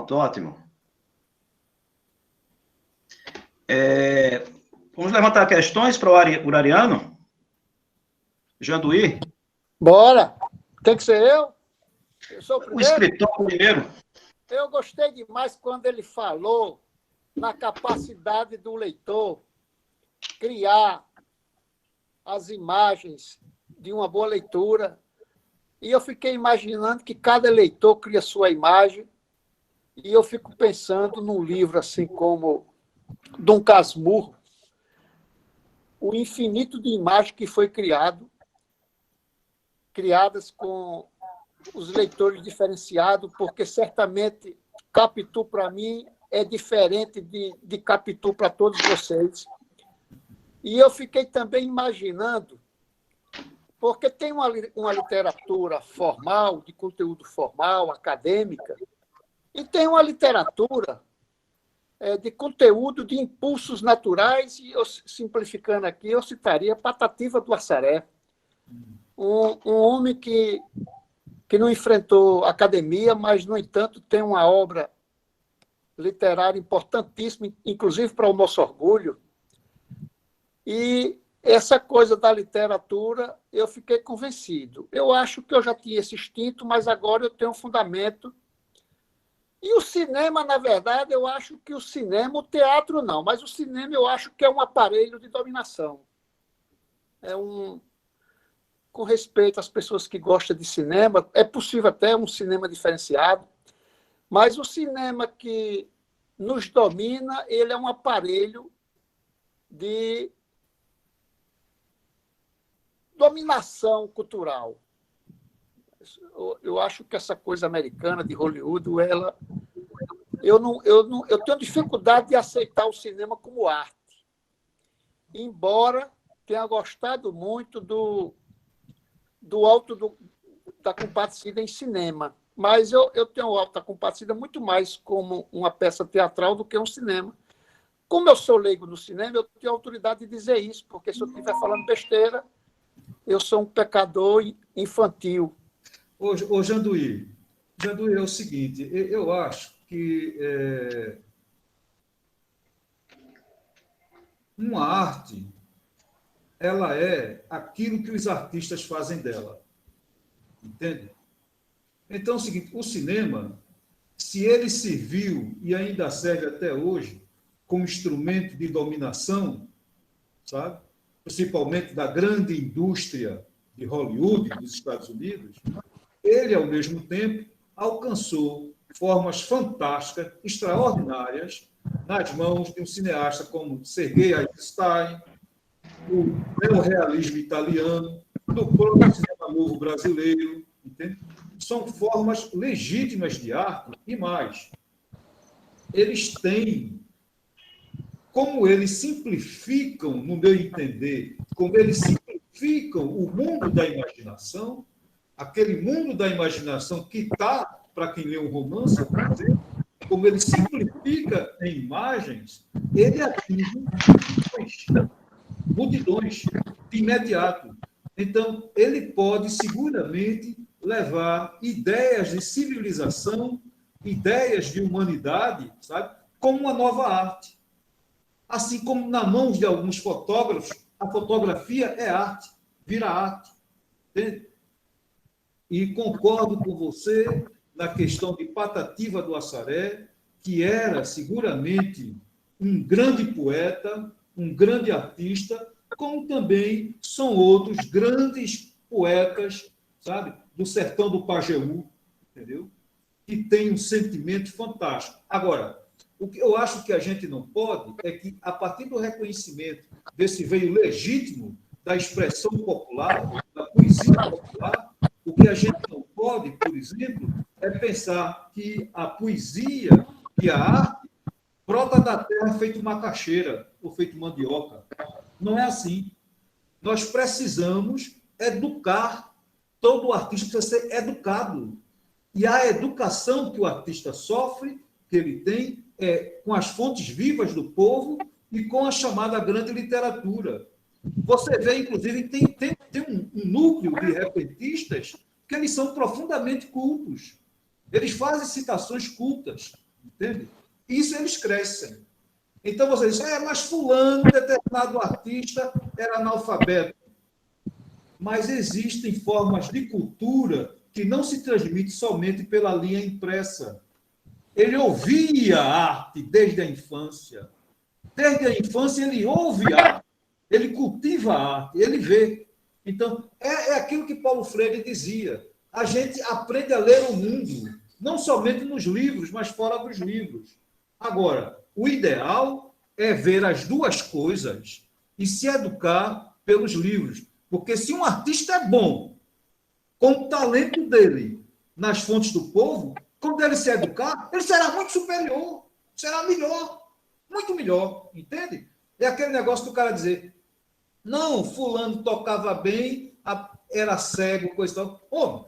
Pronto, ótimo. Vamos levantar questões para o Ariano? Janduí? Bora! Tem que ser eu? Eu sou o O primeiro? escritor primeiro. Eu gostei demais quando ele falou na capacidade do leitor criar as imagens de uma boa leitura. E eu fiquei imaginando que cada leitor cria sua imagem. E eu fico pensando num livro assim como Dom Casmurro, o infinito de imagens que foi criadas com os leitores diferenciados, porque certamente Capitu, para mim, é diferente de Capitu para todos vocês. E eu fiquei também imaginando, porque tem uma literatura formal, de conteúdo formal, acadêmica, e tem uma literatura de conteúdo de impulsos naturais, e eu, simplificando aqui, eu citaria Patativa do Assaré, um homem que não enfrentou academia, mas, no entanto, tem uma obra literária importantíssima, inclusive para o nosso orgulho. E essa coisa da literatura, eu fiquei convencido. Eu acho que eu já tinha esse instinto, mas agora eu tenho um fundamento. E o cinema, na verdade, eu acho que o cinema, o teatro não, mas o cinema eu acho que é um aparelho de dominação. Com respeito às pessoas que gostam de cinema, é possível até um cinema diferenciado, mas o cinema que nos domina, ele é um aparelho de dominação cultural. Eu acho que essa coisa americana de Hollywood, eu tenho dificuldade de aceitar o cinema como arte, embora tenha gostado muito do Alto da Compadecida em cinema. Mas eu tenho o Alto da Compadecida muito mais como uma peça teatral do que um cinema. Como eu sou leigo no cinema, eu tenho autoridade de dizer isso, porque se eu estiver falando besteira, eu sou um pecador infantil. Ô Janduí, é o seguinte, eu acho que uma arte, ela é aquilo que os artistas fazem dela. Entende? Então é o seguinte, o cinema, se ele serviu e ainda serve até hoje como instrumento de dominação, sabe? Principalmente da grande indústria de Hollywood, dos Estados Unidos, ele, ao mesmo tempo, alcançou formas fantásticas, extraordinárias, nas mãos de um cineasta como Sergei Eisenstein, do neorrealismo italiano, do próprio cinema novo brasileiro, entende? São formas legítimas de arte e mais. Eles têm, como eles simplificam, no meu entender, como eles simplificam o mundo da imaginação, aquele mundo da imaginação que está, para quem lê um romance, por exemplo, como ele simplifica em imagens, ele atinge multidões de imediato. Então, ele pode seguramente levar ideias de civilização, ideias de humanidade, sabe, como uma nova arte. Assim como nas mãos de alguns fotógrafos, a fotografia é arte, vira arte. Entende? E concordo com você na questão de Patativa do Assaré, que era seguramente um grande poeta, um grande artista, como também são outros grandes poetas, sabe, do sertão do Pajeú, entendeu? Que tem um sentimento fantástico. Agora, o que eu acho que a gente não pode é que, a partir do reconhecimento desse veio legítimo da expressão popular, da poesia popular, o que a gente não pode, por exemplo, é pensar que a poesia e a arte brota da terra feito macaxeira ou feito mandioca. Não é assim. Nós precisamos educar, todo artista precisa ser educado. E a educação que o artista sofre, que ele tem, é com as fontes vivas do povo e com a chamada grande literatura. Você vê, inclusive, tem um núcleo de repentistas que eles são profundamente cultos. Eles fazem citações cultas. Entende? Isso eles crescem. Então você diz, mas fulano, determinado artista, era analfabeto. Mas existem formas de cultura que não se transmite somente pela linha impressa. Ele ouvia arte desde a infância. Desde a infância ele ouve arte, ele cultiva a arte, ele vê. Então, é aquilo que Paulo Freire dizia. A gente aprende a ler o mundo, não somente nos livros, mas fora dos livros. Agora, o ideal é ver as duas coisas e se educar pelos livros. Porque se um artista é bom, com o talento dele nas fontes do povo, quando ele se educar, ele será muito superior, será melhor, muito melhor, entende? É aquele negócio do cara dizer, não, fulano tocava bem, era cego, coisa e tal. Pô,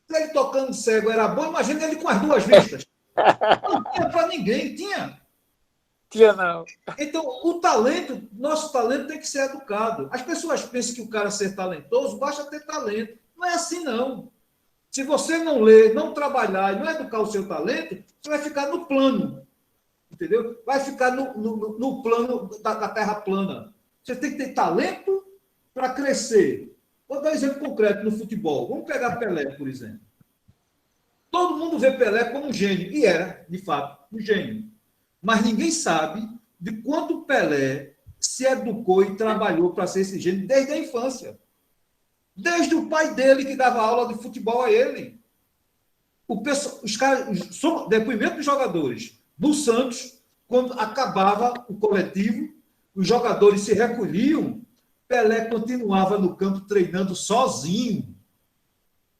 se ele tocando cego era bom, imagina ele com as duas vistas. Não tinha para ninguém, tinha. Tinha não. Então, o talento, nosso talento tem que ser educado. As pessoas pensam que o cara ser talentoso, basta ter talento. Não é assim, não. Se você não ler, não trabalhar e não educar o seu talento, você vai ficar no plano. Entendeu? Vai ficar no plano da terra plana. Você tem que ter talento para crescer. Vou dar um exemplo concreto no futebol. Vamos pegar Pelé, por exemplo. Todo mundo vê Pelé como um gênio. E era, de fato, um gênio. Mas ninguém sabe de quanto Pelé se educou e trabalhou para ser esse gênio desde a infância. Desde o pai dele, que dava aula de futebol a ele. Os caras, depoimento dos jogadores do Santos, quando acabava o coletivo, os jogadores se recolhiam, Pelé continuava no campo treinando sozinho.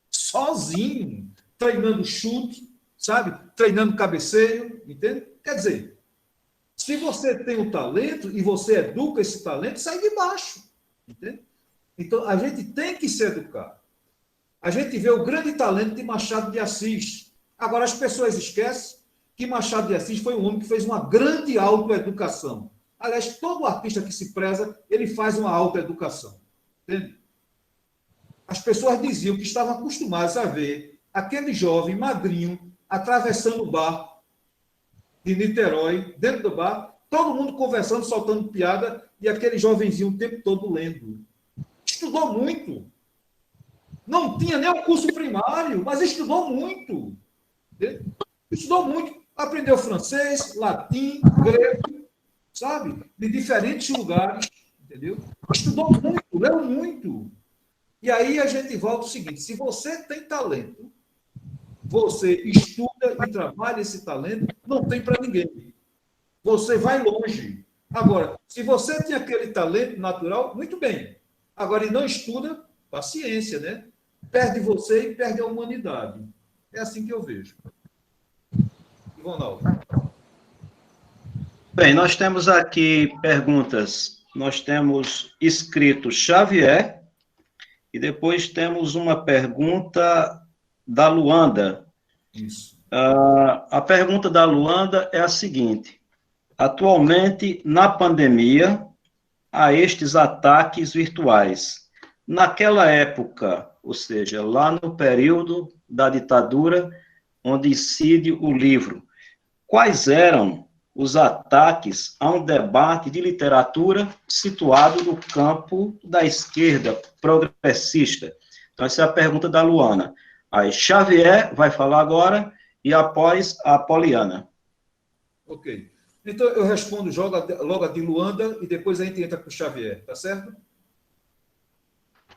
Sozinho. Treinando chute, sabe? Treinando cabeceio, entende? Quer dizer, se você tem o talento e você educa esse talento, sai de baixo, entende? Então, a gente tem que se educar. A gente vê o grande talento de Machado de Assis. Agora, as pessoas esquecem que Machado de Assis foi um homem que fez uma grande autoeducação. Aliás, todo artista que se preza, ele faz uma autoeducação. Entende? As pessoas diziam que estavam acostumadas a ver aquele jovem magrinho atravessando o bar de Niterói, dentro do bar, todo mundo conversando, soltando piada, e aquele jovenzinho o tempo todo lendo. Estudou muito. Não tinha nem o curso primário, mas estudou muito. Entendeu? Estudou muito. Aprendeu francês, latim, grego, sabe? De diferentes lugares, entendeu? Estudou muito, leu muito. E aí a gente volta ao seguinte, se você tem talento, você estuda e trabalha esse talento, não tem para ninguém. Você vai longe. Agora, se você tem aquele talento natural, muito bem. Agora, e não estuda, paciência, né? Perde você e perde a humanidade. É assim que eu vejo. Ronaldo. Bem, nós temos aqui perguntas. Nós temos escrito Xavier e depois temos uma pergunta da Luanda. Isso. A pergunta da Luanda é a seguinte: atualmente, na pandemia, há estes ataques virtuais. Naquela época, ou seja, lá no período da ditadura, onde incide o livro, quais eram os ataques a um debate de literatura situado no campo da esquerda progressista? Então, essa é a pergunta da Luana. Aí, Xavier vai falar agora e após a Poliana. Ok. Então, eu respondo logo a de Luanda e depois a gente entra com o Xavier, tá certo?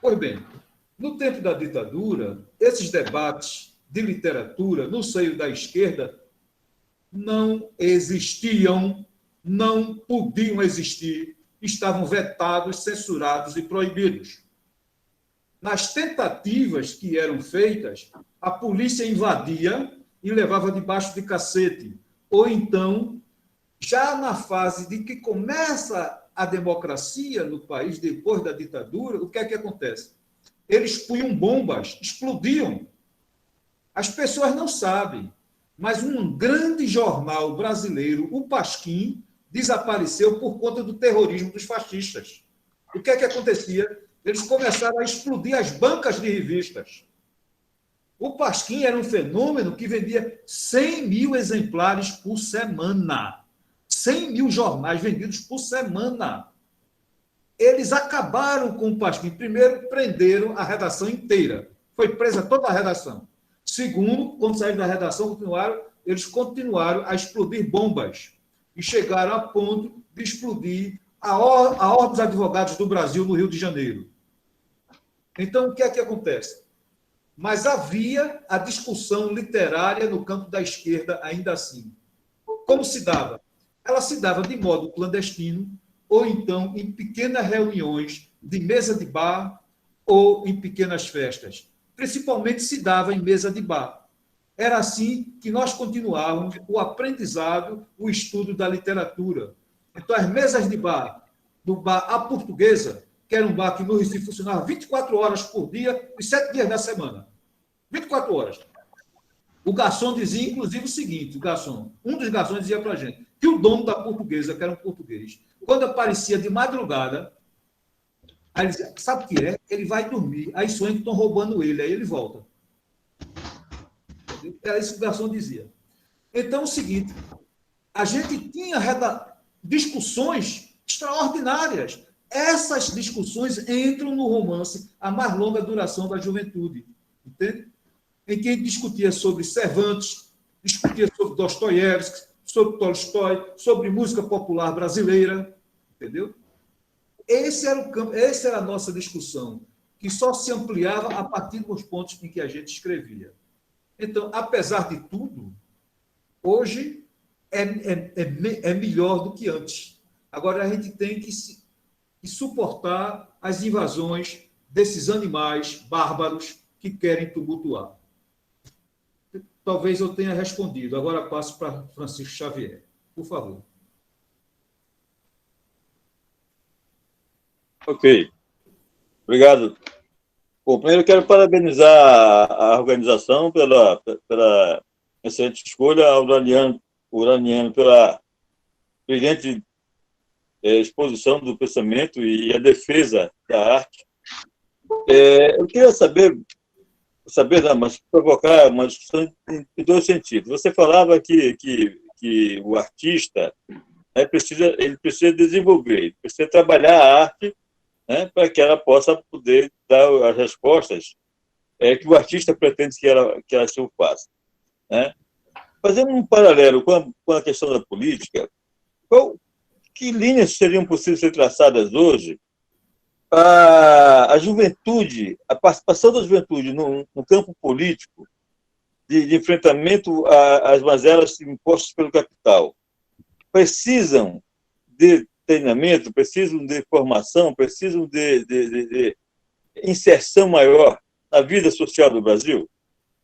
Pois bem, no tempo da ditadura, esses debates de literatura no seio da esquerda não existiam, não podiam existir, estavam vetados, censurados e proibidos. Nas tentativas que eram feitas, a polícia invadia e levava debaixo de cacete. Ou então, já na fase de que começa a democracia no país, depois da ditadura, o que é que acontece? Eles punham bombas, explodiam. As pessoas não sabem, mas um grande jornal brasileiro, o Pasquim, desapareceu por conta do terrorismo dos fascistas. O que é que acontecia? Eles começaram a explodir as bancas de revistas. O Pasquim era um fenômeno que vendia 100 mil exemplares por semana. 100 mil jornais vendidos por semana. Eles acabaram com o Pasquim. Primeiro, prenderam a redação inteira. Foi presa toda a redação. Segundo, quando saíram da redação, eles continuaram a explodir bombas. E chegaram a ponto de explodir a Ordem dos Advogados do Brasil no Rio de Janeiro. Então, o que é que acontece? Mas havia a discussão literária no campo da esquerda ainda assim. Como se dava? Ela se dava de modo clandestino, ou então em pequenas reuniões de mesa de bar ou em pequenas festas. Principalmente se dava em mesa de bar. Era assim que nós continuávamos o aprendizado, o estudo da literatura. Então, as mesas de bar, do bar A Portuguesa, que era um bar que no Recife funcionava 24 horas por dia, os 7 dias da semana. 24 horas. O garçom dizia, inclusive, o seguinte, um dos garçons dizia para a gente, que o dono da Portuguesa, que era um português, quando aparecia de madrugada, aí ele dizia, sabe o que é? Ele vai dormir, aí sonha que estão roubando ele, aí ele volta. Era isso que o garçom dizia. Então, é o seguinte, a gente tinha discussões extraordinárias. Essas discussões entram no romance A Mais Longa Duração da Juventude, entende? Em que discutia sobre Cervantes, discutia sobre Dostoiévski, sobre Tolstói, sobre música popular brasileira, entendeu? Esse era o campo, essa era a nossa discussão, que só se ampliava a partir dos pontos em que a gente escrevia. Então, apesar de tudo, hoje é melhor do que antes. Agora, a gente tem que suportar as invasões desses animais bárbaros que querem tumultuar. Talvez eu tenha respondido. Agora passo para Francisco Xavier. Por favor. Ok. Obrigado. Bom, primeiro eu quero parabenizar a organização pela excelente escolha, ao Uraniano pela brilhante exposição do pensamento e a defesa da arte. Eu queria saber não, mas provocar uma discussão em dois sentidos. Você falava que o artista, né, precisa desenvolver, ele precisa trabalhar a arte, né, para que ela possa poder dar as respostas que o artista pretende que ela se faça. Né? Fazendo um paralelo com a questão da política, que linhas seriam possíveis ser traçadas hoje para a juventude, a participação da juventude no campo político, de enfrentamento às mazelas impostas pelo capital? Precisam de treinamento, precisam de formação, precisam de inserção maior na vida social do Brasil?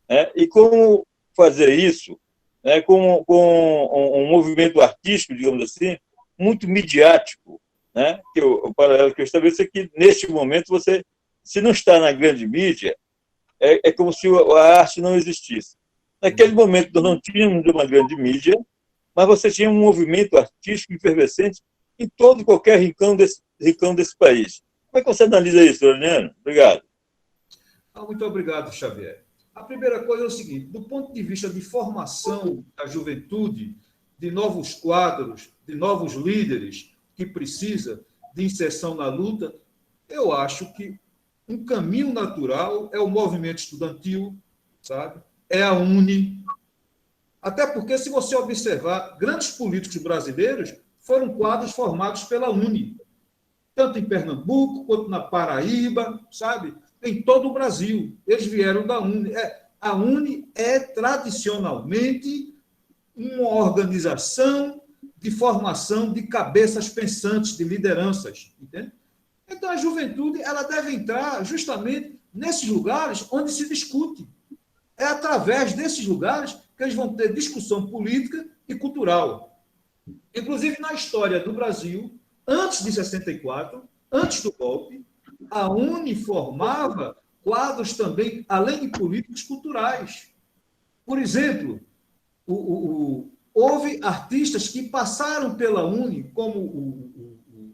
Né? E como fazer isso, né, com um movimento artístico, digamos assim, muito midiático, né? Que o paralelo que eu estabeleço é que, neste momento, você, se não está na grande mídia, é como se a arte não existisse. Naquele momento, nós não tínhamos uma grande mídia, mas você tinha um movimento artístico efervescente em todo e qualquer rincão desse país. Como é que você analisa isso, Leoniano? Obrigado. Muito obrigado, Xavier. A primeira coisa é o seguinte, do ponto de vista de formação da juventude, de novos quadros, de novos líderes, que precisa de inserção na luta, eu acho que um caminho natural é o movimento estudantil, sabe? É a UNE. Até porque, se você observar, grandes políticos brasileiros foram quadros formados pela UNE, tanto em Pernambuco quanto na Paraíba, sabe? Em todo o Brasil. Eles vieram da UNE. A UNE é tradicionalmente uma organização de formação de cabeças pensantes, de lideranças, entende? Então, a juventude ela deve entrar justamente nesses lugares onde se discute. É através desses lugares que eles vão ter discussão política e cultural. Inclusive, na história do Brasil, antes de 64, antes do golpe, a UNE formava quadros também, além de políticos, culturais. Por exemplo, houve artistas que passaram pela UNE, como o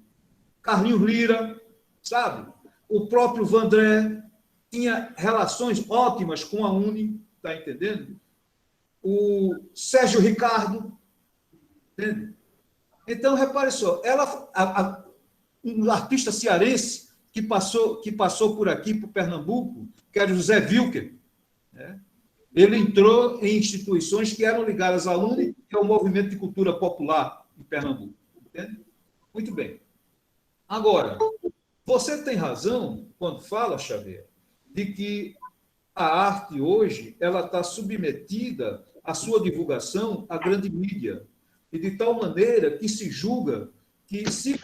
Carlinhos Lira, sabe? O próprio Vandré, tinha relações ótimas com a Uni, está entendendo? O Sérgio Ricardo, entende? Então, repare só, um artista cearense que passou por aqui, por Pernambuco, que era o José Wilker, né? Ele entrou em instituições que eram ligadas à UNE, que é o Movimento de Cultura Popular em Pernambuco. Entende? Muito bem. Agora, você tem razão quando fala, Xavier, de que a arte hoje ela está submetida à sua divulgação à grande mídia. E de tal maneira que se julga que se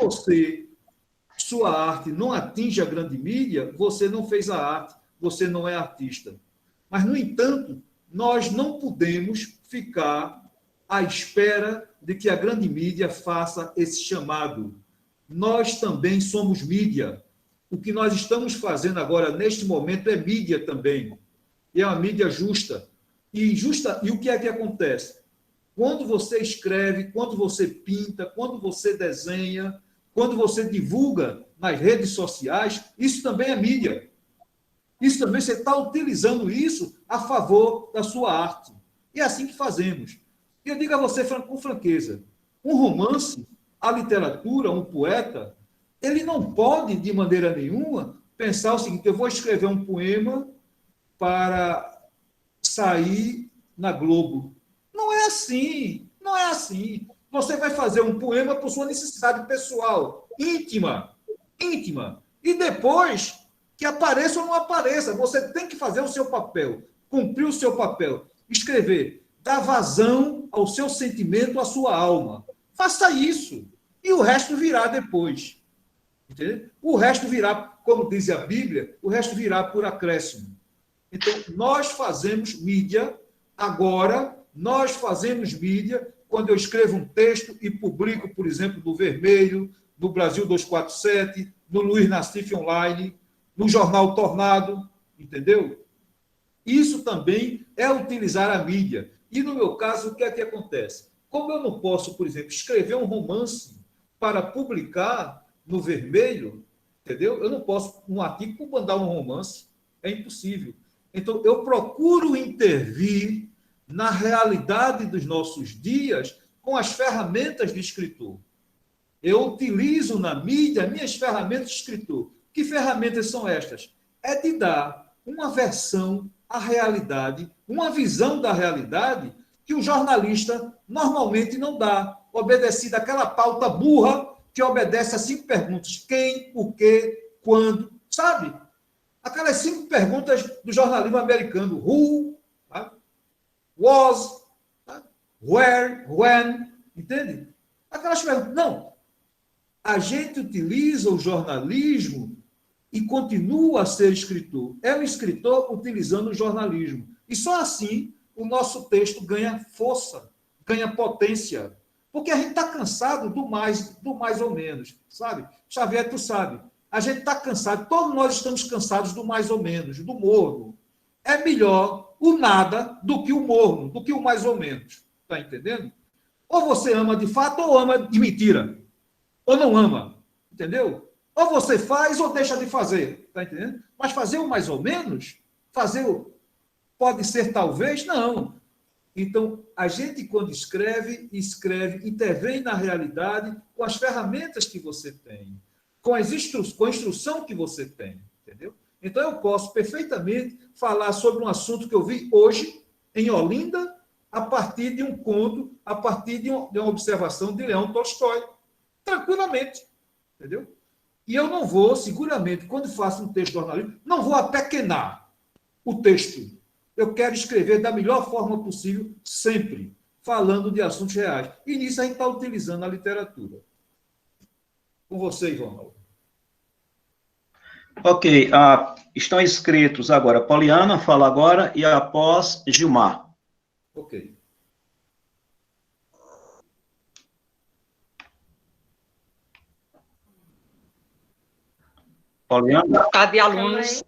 sua arte não atinge a grande mídia, você não fez a arte, você não é artista. Mas, no entanto, nós não podemos ficar à espera de que a grande mídia faça esse chamado. Nós também somos mídia. O que nós estamos fazendo agora, neste momento, é mídia também. E é uma mídia justa. E o que é que acontece? Quando você escreve, quando você pinta, quando você desenha, quando você divulga nas redes sociais, isso também é mídia. Isso também, você está utilizando isso a favor da sua arte. E é assim que fazemos. E eu digo a você com franqueza, um romance, a literatura, um poeta, ele não pode, de maneira nenhuma, pensar o seguinte: eu vou escrever um poema para sair na Globo. Não é assim, não é assim. Você vai fazer um poema por sua necessidade pessoal, íntima. E depois, que apareça ou não apareça, você tem que fazer o seu papel, cumprir o seu papel, escrever, dar vazão ao seu sentimento, à sua alma. Faça isso. E o resto virá depois. Entendeu? O resto virá, como diz a Bíblia, o resto virá por acréscimo. Então, nós fazemos mídia agora, nós fazemos mídia quando eu escrevo um texto e publico, por exemplo, no Vermelho, no Brasil 247, no Luiz Nassif Online, no Jornal Tornado, entendeu? Isso também é utilizar a mídia. E, no meu caso, o que é que acontece? Como eu não posso, por exemplo, escrever um romance para publicar no Vermelho, entendeu? Eu não posso, um artigo, mandar um romance. É impossível. Então, eu procuro intervir na realidade dos nossos dias com as ferramentas de escritor. Eu utilizo na mídia minhas ferramentas de escritor. Que ferramentas são estas? É de dar uma versão à realidade, uma visão da realidade que o jornalista normalmente não dá, obedecido àquela pauta burra que obedece a 5 perguntas: quem, o quê, quando, sabe? Aquelas 5 perguntas do jornalismo americano: who, tá? Was, tá? Where, when, entende? Aquelas perguntas. Não. A gente utiliza o jornalismo e continua a ser escritor. É um escritor utilizando o jornalismo. E só assim o nosso texto ganha força, ganha potência. Porque a gente está cansado do mais ou menos, sabe? Xavier, tu sabe. A gente está cansado, todos nós estamos cansados do mais ou menos, do morno. É melhor o nada do que o morno, do que o mais ou menos. Está entendendo? Ou você ama de fato ou ama de mentira. Ou não ama. Entendeu? Ou você faz ou deixa de fazer. Está entendendo? Mas fazer o mais ou menos, fazer o pode ser talvez, não. Então, a gente, quando escreve, intervém na realidade com as ferramentas que você tem, com a instrução que você tem, entendeu? Então, eu posso perfeitamente falar sobre um assunto que eu vi hoje em Olinda, a partir de um conto, a partir de uma observação de Leão Tolstói, tranquilamente, entendeu? E eu não vou, seguramente, quando faço um texto jornalístico, não vou apequenar o texto. Eu quero escrever da melhor forma possível, sempre, falando de assuntos reais. E nisso a gente está utilizando a literatura. Com você, Ivan. Ok. Estão inscritos agora. Poliana fala agora e após Gilmar. Ok. Poliana? De alunos.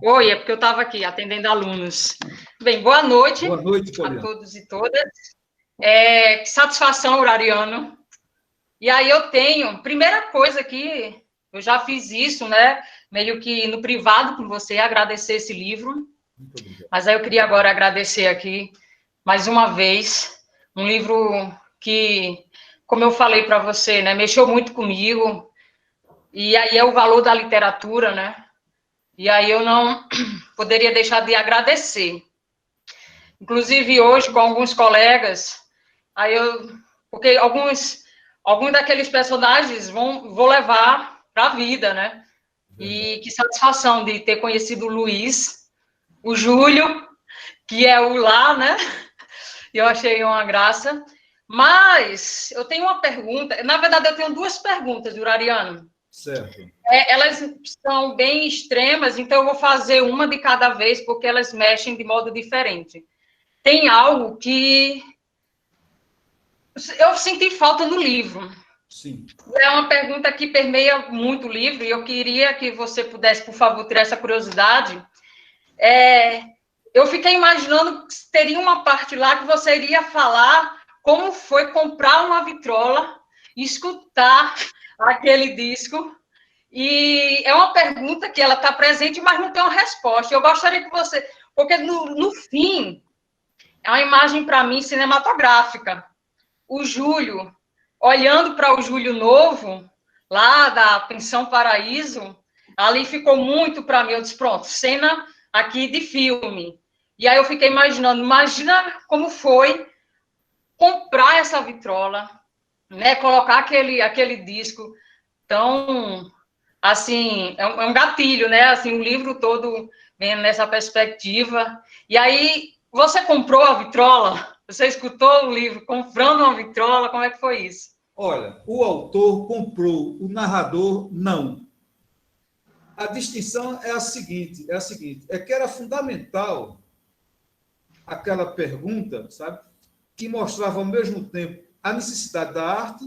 Oi, é porque eu estava aqui atendendo alunos. Bem, boa noite a todos e todas. Que satisfação, Urariano. E aí eu tenho, primeira coisa aqui, Eu já fiz isso, né? Meio que no privado com você, agradecer esse livro. Mas aí eu queria agora agradecer aqui, mais uma vez, um livro que, como eu falei para você, né, mexeu muito comigo. E aí é o valor da literatura, né? E aí eu não poderia deixar de agradecer. Inclusive, hoje, com alguns colegas, porque alguns daqueles personagens vou levar para a vida, né? E que satisfação de ter conhecido o Luiz, o Júlio, que é o lá, né? E eu achei uma graça. Mas eu tenho uma pergunta, na verdade, eu tenho duas perguntas, Ariano. Certo. Elas são bem extremas, então eu vou fazer uma de cada vez, porque elas mexem de modo diferente. Tem algo que eu senti falta no livro. Sim. É uma pergunta que permeia muito o livro, e eu queria que você pudesse, por favor, tirar essa curiosidade. Eu fiquei imaginando que teria uma parte lá que você iria falar como foi comprar uma vitrola, escutar aquele disco. E é uma pergunta que ela está presente, mas não tem uma resposta. Eu gostaria que você... Porque, no fim, é uma imagem, para mim, cinematográfica. O Júlio, olhando para o Júlio novo, lá da Pensão Paraíso, ali ficou muito para mim. Eu disse, pronto, cena aqui de filme. E aí eu fiquei imaginando, imagina como foi comprar essa vitrola, né? Colocar aquele disco tão... Assim, é um gatilho, né? Assim, o livro todo vem nessa perspectiva. E aí, você comprou a vitrola? Você escutou o livro comprando uma vitrola? Como é que foi isso? Olha, o autor comprou, o narrador não. A distinção é a seguinte, é que era fundamental aquela pergunta, sabe? Que mostrava ao mesmo tempo a necessidade da arte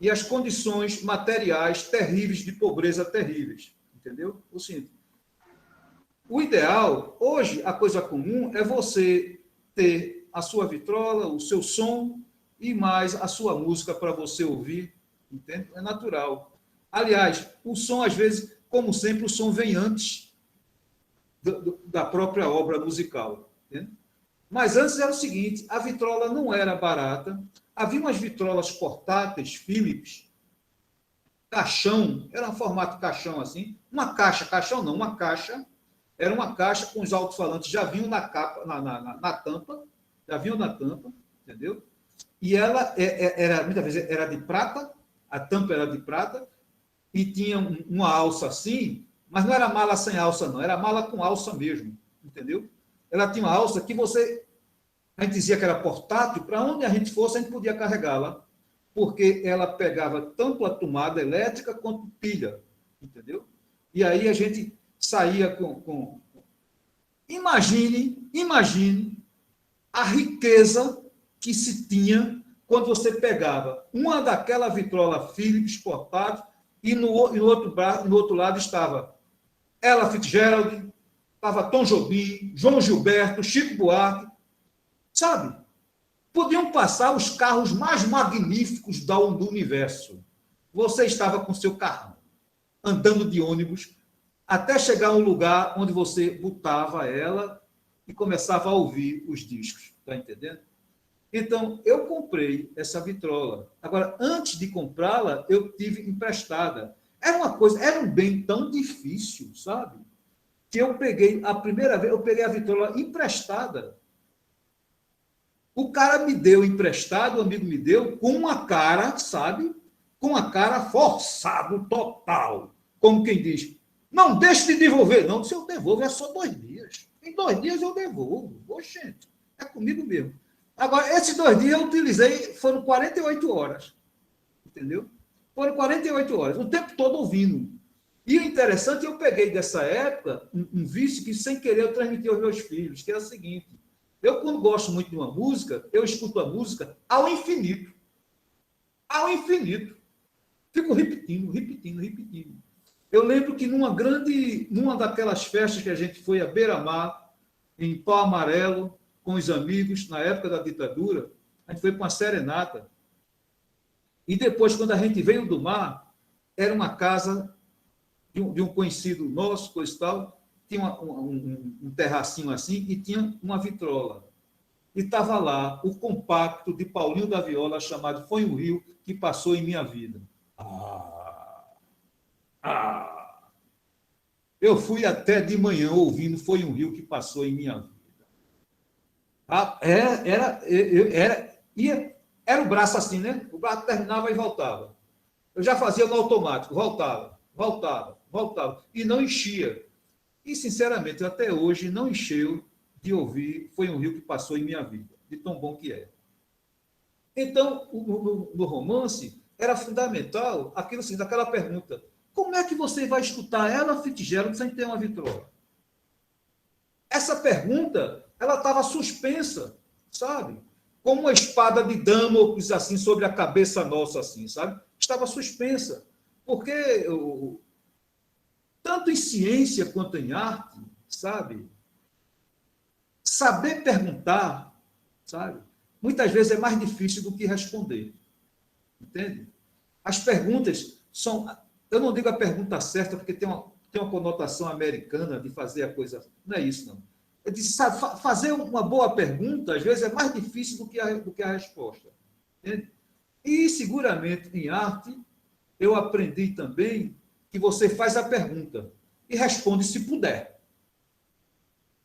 e as condições materiais terríveis, de pobreza terríveis. Entendeu? O ideal, hoje, a coisa comum é você ter a sua vitrola, o seu som e mais a sua música para você ouvir. Entende? É natural. Aliás, o som, às vezes, como sempre, o som vem antes da própria obra musical. Entende? Mas antes era o seguinte, a vitrola não era barata, havia umas vitrolas portáteis, Philips, caixão, era um formato caixão assim, uma caixa, caixão não, uma caixa, era uma caixa com os alto-falantes, já vinham na capa, na tampa, já vinham na tampa, entendeu? E ela era, muitas vezes, era de prata, a tampa era de prata, e tinha uma alça assim, mas não era mala sem alça não, era mala com alça mesmo, entendeu? Ela tinha uma alça que a gente dizia que era portátil, para onde a gente fosse, a gente podia carregá-la, porque ela pegava tanto a tomada elétrica quanto pilha, entendeu? E aí a gente saía com... Imagine a riqueza que se tinha quando você pegava uma daquela vitrola Philips portátil e no outro lado estava Ella Fitzgerald, estava Tom Jobim, João Gilberto, Chico Buarque, sabe? Podiam passar os carros mais magníficos do universo. Você estava com seu carro, andando de ônibus, até chegar a um lugar onde você botava ela e começava a ouvir os discos. Está entendendo? Então, eu comprei essa vitrola. Agora, antes de comprá-la, eu tive emprestada. Era um bem tão difícil, sabe? Que eu peguei, a primeira vez, eu peguei a vitrola emprestada. O cara me deu emprestado, o amigo me deu, com uma cara, sabe? Com a cara forçado, total. Como quem diz, não deixe de devolver. Não, se eu devolvo, é só 2 dias. Em 2 dias eu devolvo. Oxente, é comigo mesmo. Agora, esses 2 dias eu utilizei, foram 48 horas. Entendeu? Foram 48 horas, o tempo todo ouvindo. E o interessante, eu peguei dessa época um vício que, sem querer, eu transmiti aos meus filhos, que é o seguinte: eu, quando gosto muito de uma música, eu escuto a música ao infinito. Ao infinito. Fico repetindo. Eu lembro que numa daquelas festas que a gente foi à Beira-Mar, em Pau Amarelo, com os amigos, na época da ditadura, a gente foi para uma serenata. E depois, quando a gente veio do mar, era uma casa de um conhecido nosso, coisa e tal, tinha um terracinho assim e tinha uma vitrola. E estava lá o compacto de Paulinho da Viola, chamado Foi um Rio que Passou em Minha Vida. Eu fui até de manhã ouvindo Foi um Rio que Passou em Minha Vida. Era o braço assim, né? O braço terminava e voltava. Eu já fazia no automático, voltava. E não enchia. E, sinceramente, até hoje não encheu de ouvir Foi um Rio que Passou em Minha Vida, de tão bom que é. Então, no romance, era fundamental aquilo assim, daquela pergunta: como é que você vai escutar Ella Fitzgerald sem ter uma vitrola? Essa pergunta, ela estava suspensa, sabe? Como uma espada de Damocles, assim, sobre a cabeça nossa, assim, sabe? Estava suspensa. Porque, tanto em ciência quanto em arte, sabe? Saber perguntar, sabe? Muitas vezes é mais difícil do que responder. Entende? As perguntas são... Eu não digo a pergunta certa, porque tem uma conotação americana de fazer a coisa... Não é isso, não. É de fazer uma boa pergunta, às vezes, é mais difícil do que a resposta. Entende? E, seguramente, em arte, eu aprendi também que você faz a pergunta e responde se puder.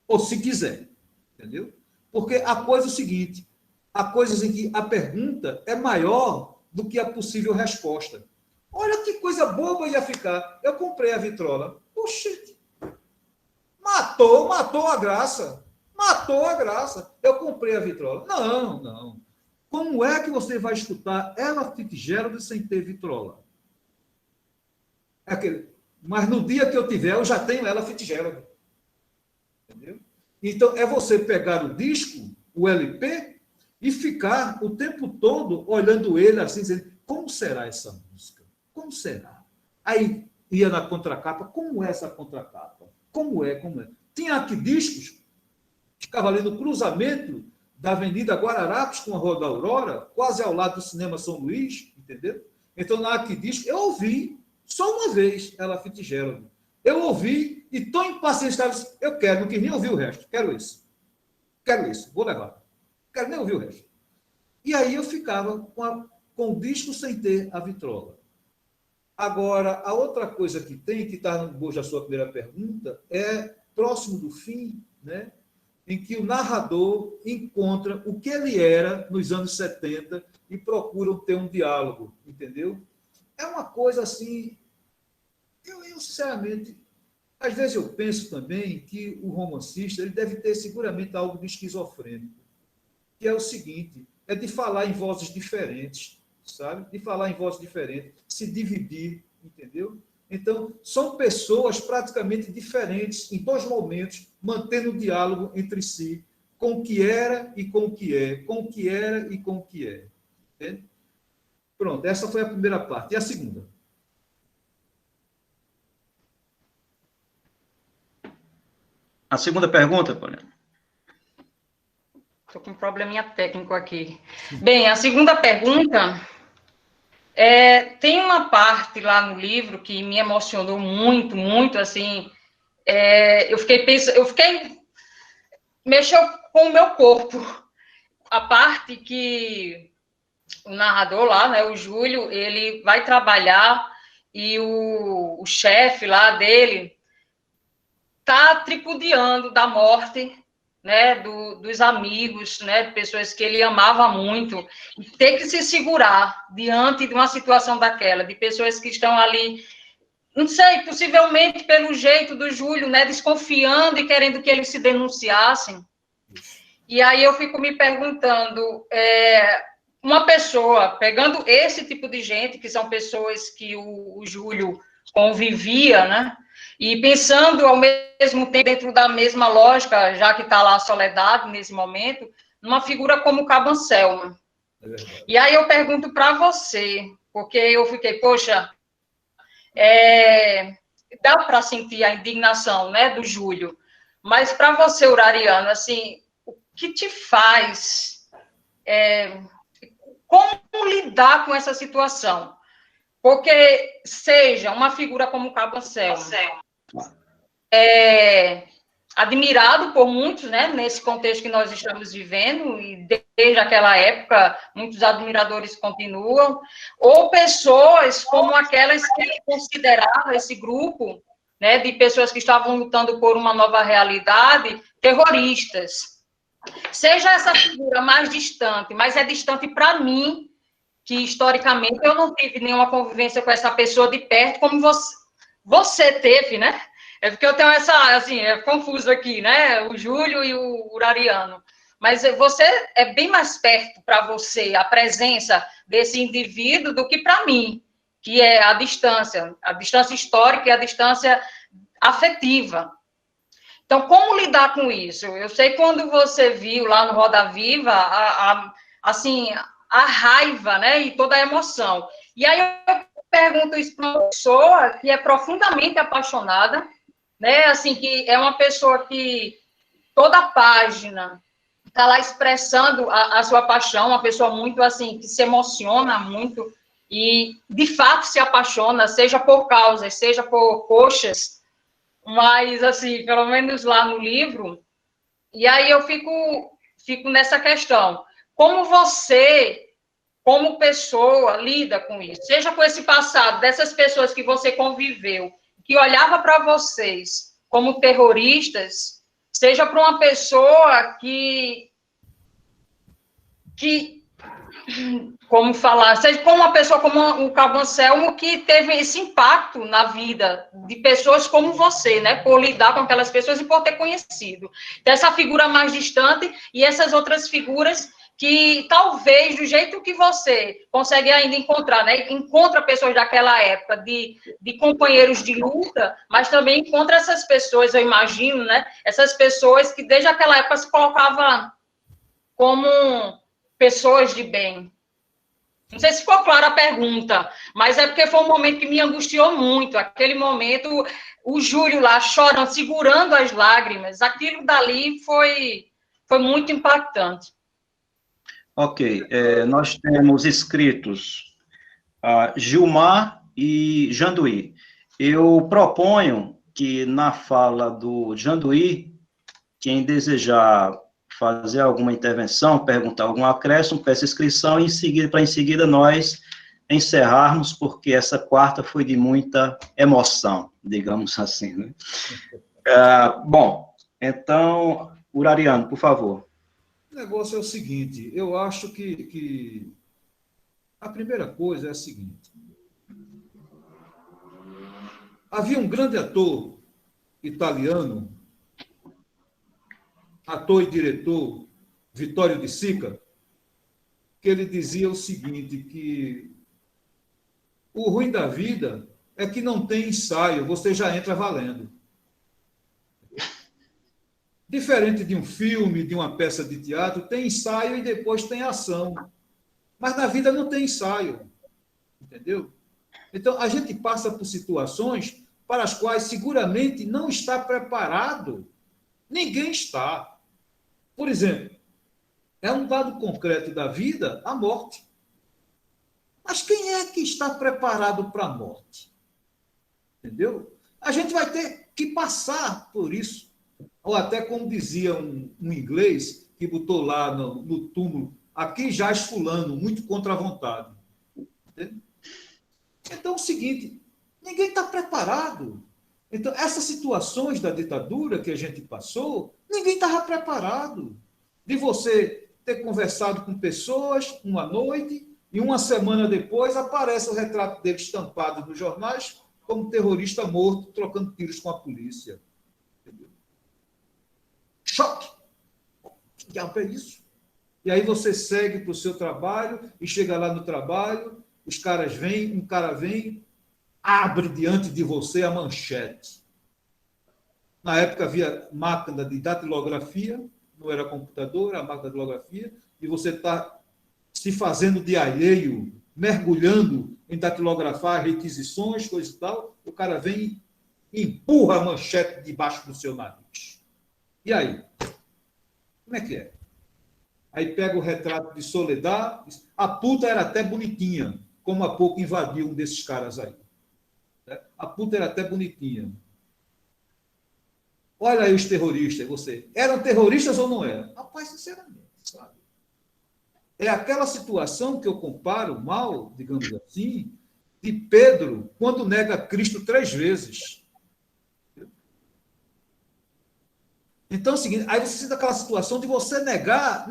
Ou se quiser. Entendeu? Porque a coisa é o seguinte, há coisas em que a pergunta é maior do que a possível resposta. Olha que coisa boba ia ficar. Eu comprei a vitrola. Oxi, matou a graça. Matou a graça. Eu comprei a vitrola. Não. Como é que você vai escutar Ella Fitzgerald sem ter vitrola? Mas no dia que eu tiver, eu já tenho Ella Fitzgerald. Entendeu? Então, é você pegar o disco, o LP, e ficar o tempo todo olhando ele assim, dizendo: como será essa música? Como será? Aí ia na contracapa: como é essa contracapa? Como é? Tinha aqui discos, ficava ali no cruzamento da Avenida Guararapes com a Rua da Aurora, quase ao lado do Cinema São Luís, entendeu? Então, na Arquidisco, eu ouvi só uma vez Ella Fitzgerald. Eu ouvi e estou impaciente. Eu quero, não quis nem ouvir o resto. Quero isso, vou levar. Não quero nem ouvir o resto. E aí eu ficava com o disco sem ter a vitrola. Agora, a outra coisa que tem, que está no bojo da sua primeira pergunta, é próximo do fim, né, em que o narrador encontra o que ele era nos anos 70 e procura ter um diálogo, entendeu? É uma coisa assim... Eu sinceramente, às vezes eu penso também que o romancista ele deve ter seguramente algo de esquizofrênico, que é o seguinte, é de falar em vozes diferentes, sabe? De falar em vozes diferentes, se dividir, entendeu? Então, são pessoas praticamente diferentes em dois momentos, mantendo o diálogo entre si, com o que era e com o que é, com o que era e com o que é. Entende? Pronto, essa foi a primeira parte. E a segunda? A segunda pergunta, Paulinho. Estou com um probleminha técnico aqui. Bem, a segunda pergunta... tem uma parte lá no livro que me emocionou muito, muito, assim, eu fiquei pensando, mexeu com o meu corpo, a parte que o narrador lá, né, o Júlio, ele vai trabalhar e o chefe lá dele tá tripudiando da morte, né, dos amigos, né, de pessoas que ele amava muito, e ter que se segurar diante de uma situação daquela, de pessoas que estão ali, não sei, possivelmente pelo jeito do Júlio, né, desconfiando e querendo que eles se denunciassem. E aí eu fico me perguntando, uma pessoa, pegando esse tipo de gente, que são pessoas que o Júlio convivia, né, e pensando ao mesmo tempo, dentro da mesma lógica, já que está lá a Soledade nesse momento, numa figura como o Cabo Anselmo. E aí eu pergunto para você, porque eu fiquei, poxa, dá para sentir a indignação, né, do Júlio, mas para você, Urariano, assim, o que te faz, como lidar com essa situação? porque seja uma figura como o Cabo Anselmo, admirado por muitos, né, nesse contexto que nós estamos vivendo, e desde aquela época, muitos admiradores continuam, ou pessoas como aquelas que consideravam esse grupo, né, de pessoas que estavam lutando por uma nova realidade, terroristas. Seja essa figura mais distante, mas é distante para mim, que historicamente eu não tive nenhuma convivência com essa pessoa de perto, como você teve, né? É porque eu tenho essa, assim, é confuso aqui, né? O Júlio e o Urariano. Mas você é bem mais perto para você a presença desse indivíduo do que para mim, que é a distância histórica e a distância afetiva. Então, como lidar com isso? Eu sei quando você viu lá no Roda Viva, assim, a raiva, né, e toda a emoção. E aí eu pergunto isso para uma pessoa que é profundamente apaixonada, né, assim, que é uma pessoa que toda a página está lá expressando a sua paixão, uma pessoa muito, assim, que se emociona muito e, de fato, se apaixona, seja por causas, seja por coxas, mas, assim, pelo menos lá no livro, e aí eu fico nessa questão. Como você, como pessoa, lida com isso? Seja com esse passado, dessas pessoas que você conviveu, que olhava para vocês como terroristas, seja para uma pessoa que como falar, seja como uma pessoa como o Cabo Anselmo, que teve esse impacto na vida de pessoas como você, né, por lidar com aquelas pessoas e por ter conhecido. Então, essa figura mais distante e essas outras figuras que talvez, do jeito que você consegue ainda encontrar, né, encontra pessoas daquela época, de companheiros de luta, mas também encontra essas pessoas, eu imagino, né, essas pessoas que desde aquela época se colocavam como pessoas de bem. Não sei se ficou clara a pergunta, mas é porque foi um momento que me angustiou muito. Aquele momento, o Júlio lá chorando, segurando as lágrimas, aquilo dali foi muito impactante. Ok, nós temos inscritos Gilmar e Janduí. Eu proponho que na fala do Janduí, quem desejar fazer alguma intervenção, perguntar algum acréscimo, peça inscrição, e em seguida nós encerrarmos, porque essa quarta foi de muita emoção, digamos assim, né? Bom, então, Urariano, por favor. O negócio é o seguinte, eu acho que a primeira coisa é a seguinte. Havia um grande ator italiano, ator e diretor, Vittorio De Sica, que ele dizia o seguinte, que o ruim da vida é que não tem ensaio, você já entra valendo. Diferente de um filme, de uma peça de teatro, tem ensaio e depois tem ação. Mas na vida não tem ensaio, entendeu? Então, a gente passa por situações para as quais seguramente não está preparado. Ninguém está. Por exemplo, é um dado concreto da vida, a morte. Mas quem é que está preparado para a morte? Entendeu? A gente vai ter que passar por isso. Ou até como dizia um inglês que botou lá no túmulo, aqui jaz fulano, muito contra a vontade. Entendeu? Então é o seguinte, ninguém está preparado. Então, essas situações da ditadura que a gente passou, ninguém estava preparado. De você ter conversado com pessoas uma noite e uma semana depois aparece o retrato dele estampado nos jornais como terrorista morto, trocando tiros com a polícia. Entendeu? Choque! Que diabo é isso? E aí você segue para o seu trabalho e chega lá no trabalho, os caras vêm, um cara vem, abre diante de você a manchete. Na época havia máquina de datilografia, não era computador, era máquina de datilografia, e você está se fazendo de alheio, mergulhando em datilografar requisições, coisa e tal, o cara vem e empurra a manchete debaixo do seu nariz. E aí? Como é que é? Aí pega o retrato de Soledad, a puta era até bonitinha, como há pouco invadiu um desses caras aí. A puta era até bonitinha. Olha aí os terroristas, você. Eram terroristas ou não eram? Rapaz, sinceramente, sabe? É aquela situação que eu comparo mal, digamos assim, de Pedro, quando nega Cristo 3 vezes. Então é o seguinte, aí você sente aquela situação de você negar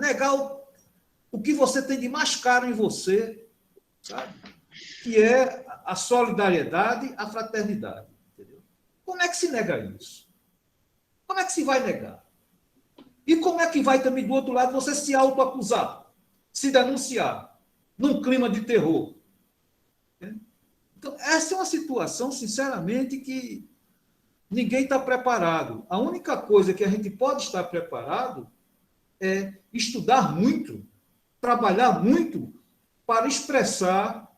o que você tem de mais caro em você, sabe? Que é a solidariedade, a fraternidade. Entendeu? Como é que se nega isso? Como é que se vai negar? E como é que vai também, do outro lado, você se autoacusar, se denunciar, num clima de terror? Então, essa é uma situação, sinceramente, que ninguém está preparado. A única coisa que a gente pode estar preparado é estudar muito, trabalhar muito para expressar,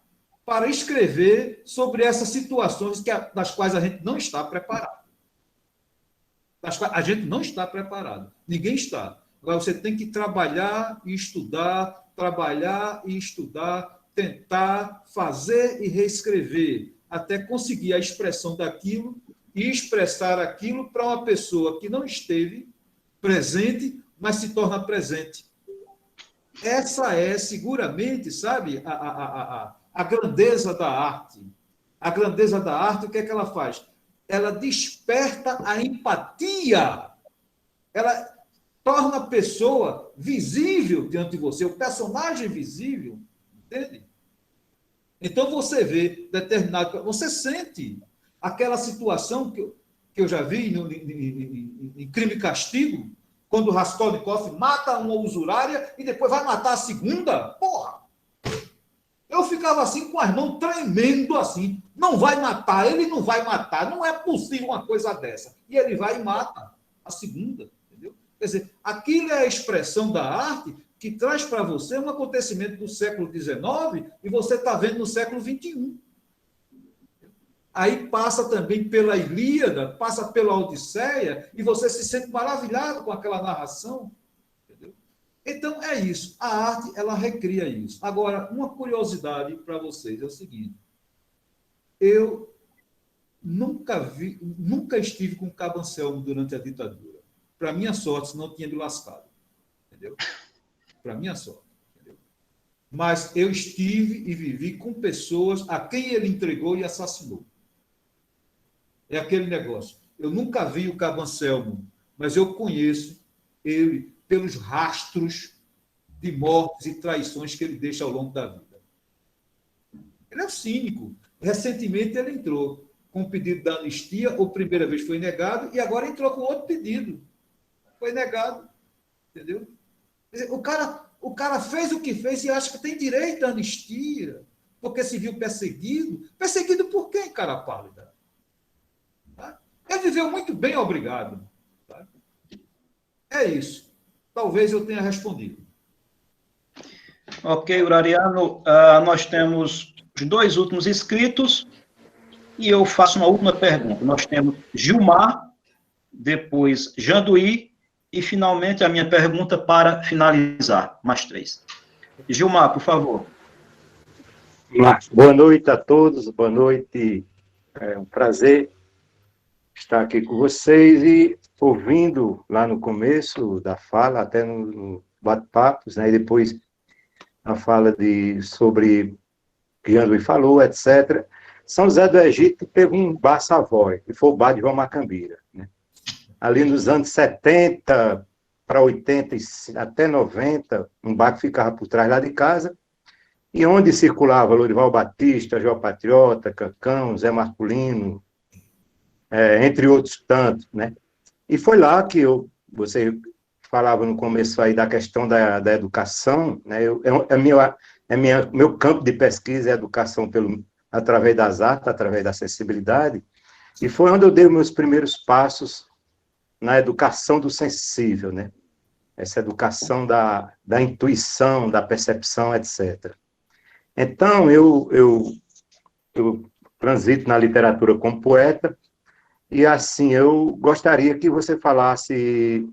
para escrever sobre essas situações das quais a gente não está preparado. A gente não está preparado. Ninguém está. Agora, você tem que trabalhar e estudar, tentar fazer e reescrever, até conseguir a expressão daquilo e expressar aquilo para uma pessoa que não esteve presente, mas se torna presente. Essa é, seguramente, sabe, a grandeza da arte. A grandeza da arte, o que é que ela faz? Ela desperta a empatia. Ela torna a pessoa visível diante de você, o personagem visível, entende? Então você vê determinado... Você sente aquela situação que eu já vi em Crime e Castigo, quando o Raskolnikov mata uma usurária e depois vai matar a segunda. Porra! Eu ficava assim com as mãos tremendo assim. Não vai matar, ele não vai matar. Não é possível uma coisa dessa. E ele vai e mata a segunda. Entendeu? Quer dizer, aquilo é a expressão da arte que traz para você um acontecimento do século XIX e você está vendo no século XXI. Aí passa também pela Ilíada, passa pela Odisseia, e você se sente maravilhado com aquela narração. Entendeu? Então, é isso. A arte, ela recria isso. Agora, uma curiosidade para vocês é o seguinte. Eu nunca estive com Cabo Anselmo durante a ditadura. Para minha sorte, senão tinha me lascado. Entendeu? Para minha sorte. Entendeu? Mas eu estive e vivi com pessoas a quem ele entregou e assassinou. É aquele negócio. Eu nunca vi o Cabo Anselmo, mas eu conheço ele pelos rastros de mortes e traições que ele deixa ao longo da vida. Ele é um cínico. Recentemente ele entrou com um pedido da anistia, ou primeira vez foi negado, e agora entrou com outro pedido. Foi negado. Entendeu? O cara fez o que fez e acha que tem direito à anistia, porque se viu perseguido. Perseguido por quem, cara pálida? Ele viveu muito bem, obrigado. É isso. Talvez eu tenha respondido. Ok, Urariano, nós temos os 2 últimos inscritos e eu faço uma última pergunta. Nós temos Gilmar, depois Janduí e, finalmente, a minha pergunta para finalizar. Mais 3. Gilmar, por favor. Boa noite a todos, boa noite. É um prazer estar aqui com vocês e ouvindo lá no começo da fala, até no bate-papos, né, e depois a fala sobre que Janduí falou, etc. São José do Egito teve um bar Savoy, que foi o bar de João Macambira, né? Ali nos anos 70 para 80 até 90, um bar que ficava por trás lá de casa, e onde circulava Lorival Batista, João Patriota, Cancão, Zé Marculino, entre outros tantos, né? E foi lá que você falava no começo aí da questão da educação, né? Meu campo de pesquisa é educação através das artes, através da acessibilidade, e foi onde eu dei meus primeiros passos na educação do sensível, né? Essa educação da intuição, da percepção, etc. Então, eu transito na literatura como poeta, e assim, eu gostaria que você falasse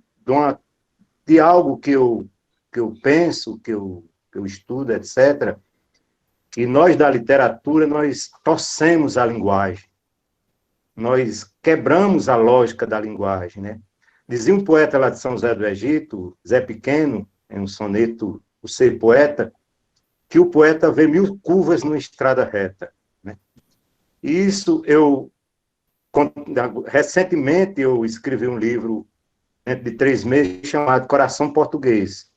de algo que eu penso, que eu estudo, etc., E nós, da literatura, nós torcemos a linguagem. Nós quebramos a lógica da linguagem, né? Dizia um poeta lá de São José do Egito, Zé Pequeno, em um soneto, O Ser Poeta, que o poeta vê 1000 curvas numa estrada reta, né? E isso recentemente eu escrevi um livro dentro de 3 meses chamado Coração Português,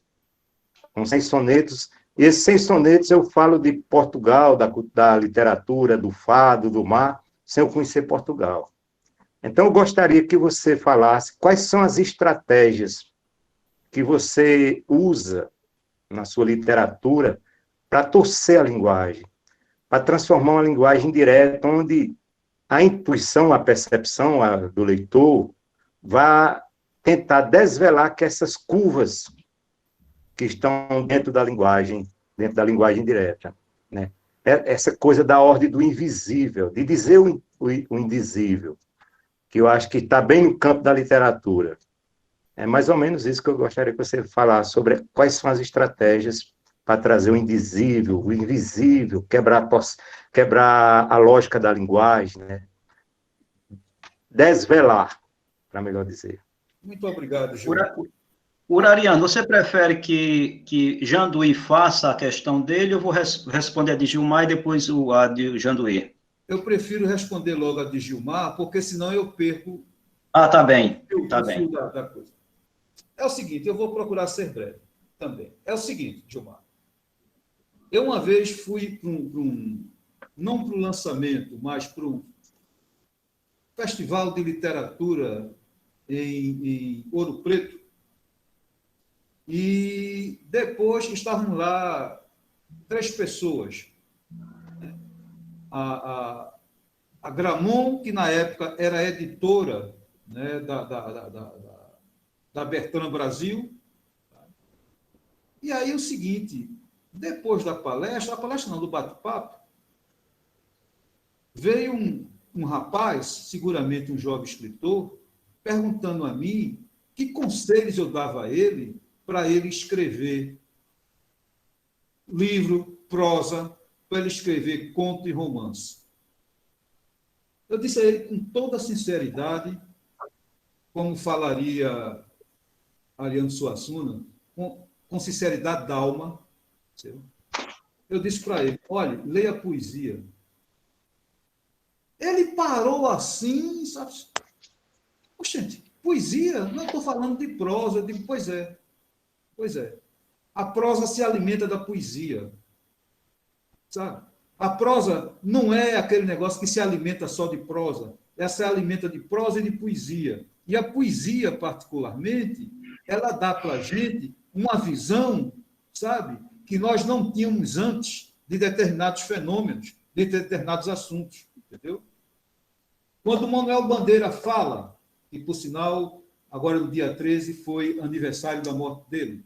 com 100 sonetos. E esses 100 sonetos eu falo de Portugal, da literatura, do fado, do mar, sem eu conhecer Portugal. Então, eu gostaria que você falasse quais são as estratégias que você usa na sua literatura para torcer a linguagem, para transformar uma linguagem direta, onde a intuição, a percepção do leitor vai tentar desvelar que essas curvas que estão dentro da linguagem direta, né? Essa coisa da ordem do invisível, de dizer o indizível, que eu acho que está bem no campo da literatura. É mais ou menos isso que eu gostaria que você falasse sobre quais são as estratégias para trazer o indizível, o invisível, quebrar a lógica da linguagem, né? Desvelar, para melhor dizer. Muito obrigado, Gilmar. Urariano, você prefere que Janduí faça a questão dele, ou eu vou responder a de Gilmar e depois a de Janduí? Eu prefiro responder logo a de Gilmar, porque senão eu perco Tá bem, tá o bem. fio da coisa. É o seguinte, eu vou procurar ser breve também. É o seguinte, Gilmar. Eu uma vez fui não para o lançamento, mas para um festival de literatura em Ouro Preto, e depois estavam lá 3 pessoas. A Gramont, que na época era editora, né, da Bertrand Brasil. E aí o seguinte, depois da palestra não, do bate-papo, veio um rapaz, seguramente um jovem escritor, perguntando a mim que conselhos eu dava a ele para ele escrever livro, prosa, para ele escrever conto e romance. Eu disse a ele com toda sinceridade, como falaria Ariano Suassuna, com sinceridade da alma, eu disse para ele, olha, leia poesia. Ele parou assim, sabe? Oxente, poesia? Não estou falando de prosa. Eu digo, pois é. A prosa se alimenta da poesia. Sabe? A prosa não é aquele negócio que se alimenta só de prosa. Ela se alimenta de prosa e de poesia. E a poesia, particularmente, ela dá para a gente uma visão, sabe, que nós não tínhamos antes de determinados fenômenos, de determinados assuntos. Entendeu? Quando Manuel Bandeira fala, e por sinal, agora no dia 13 foi aniversário da morte dele,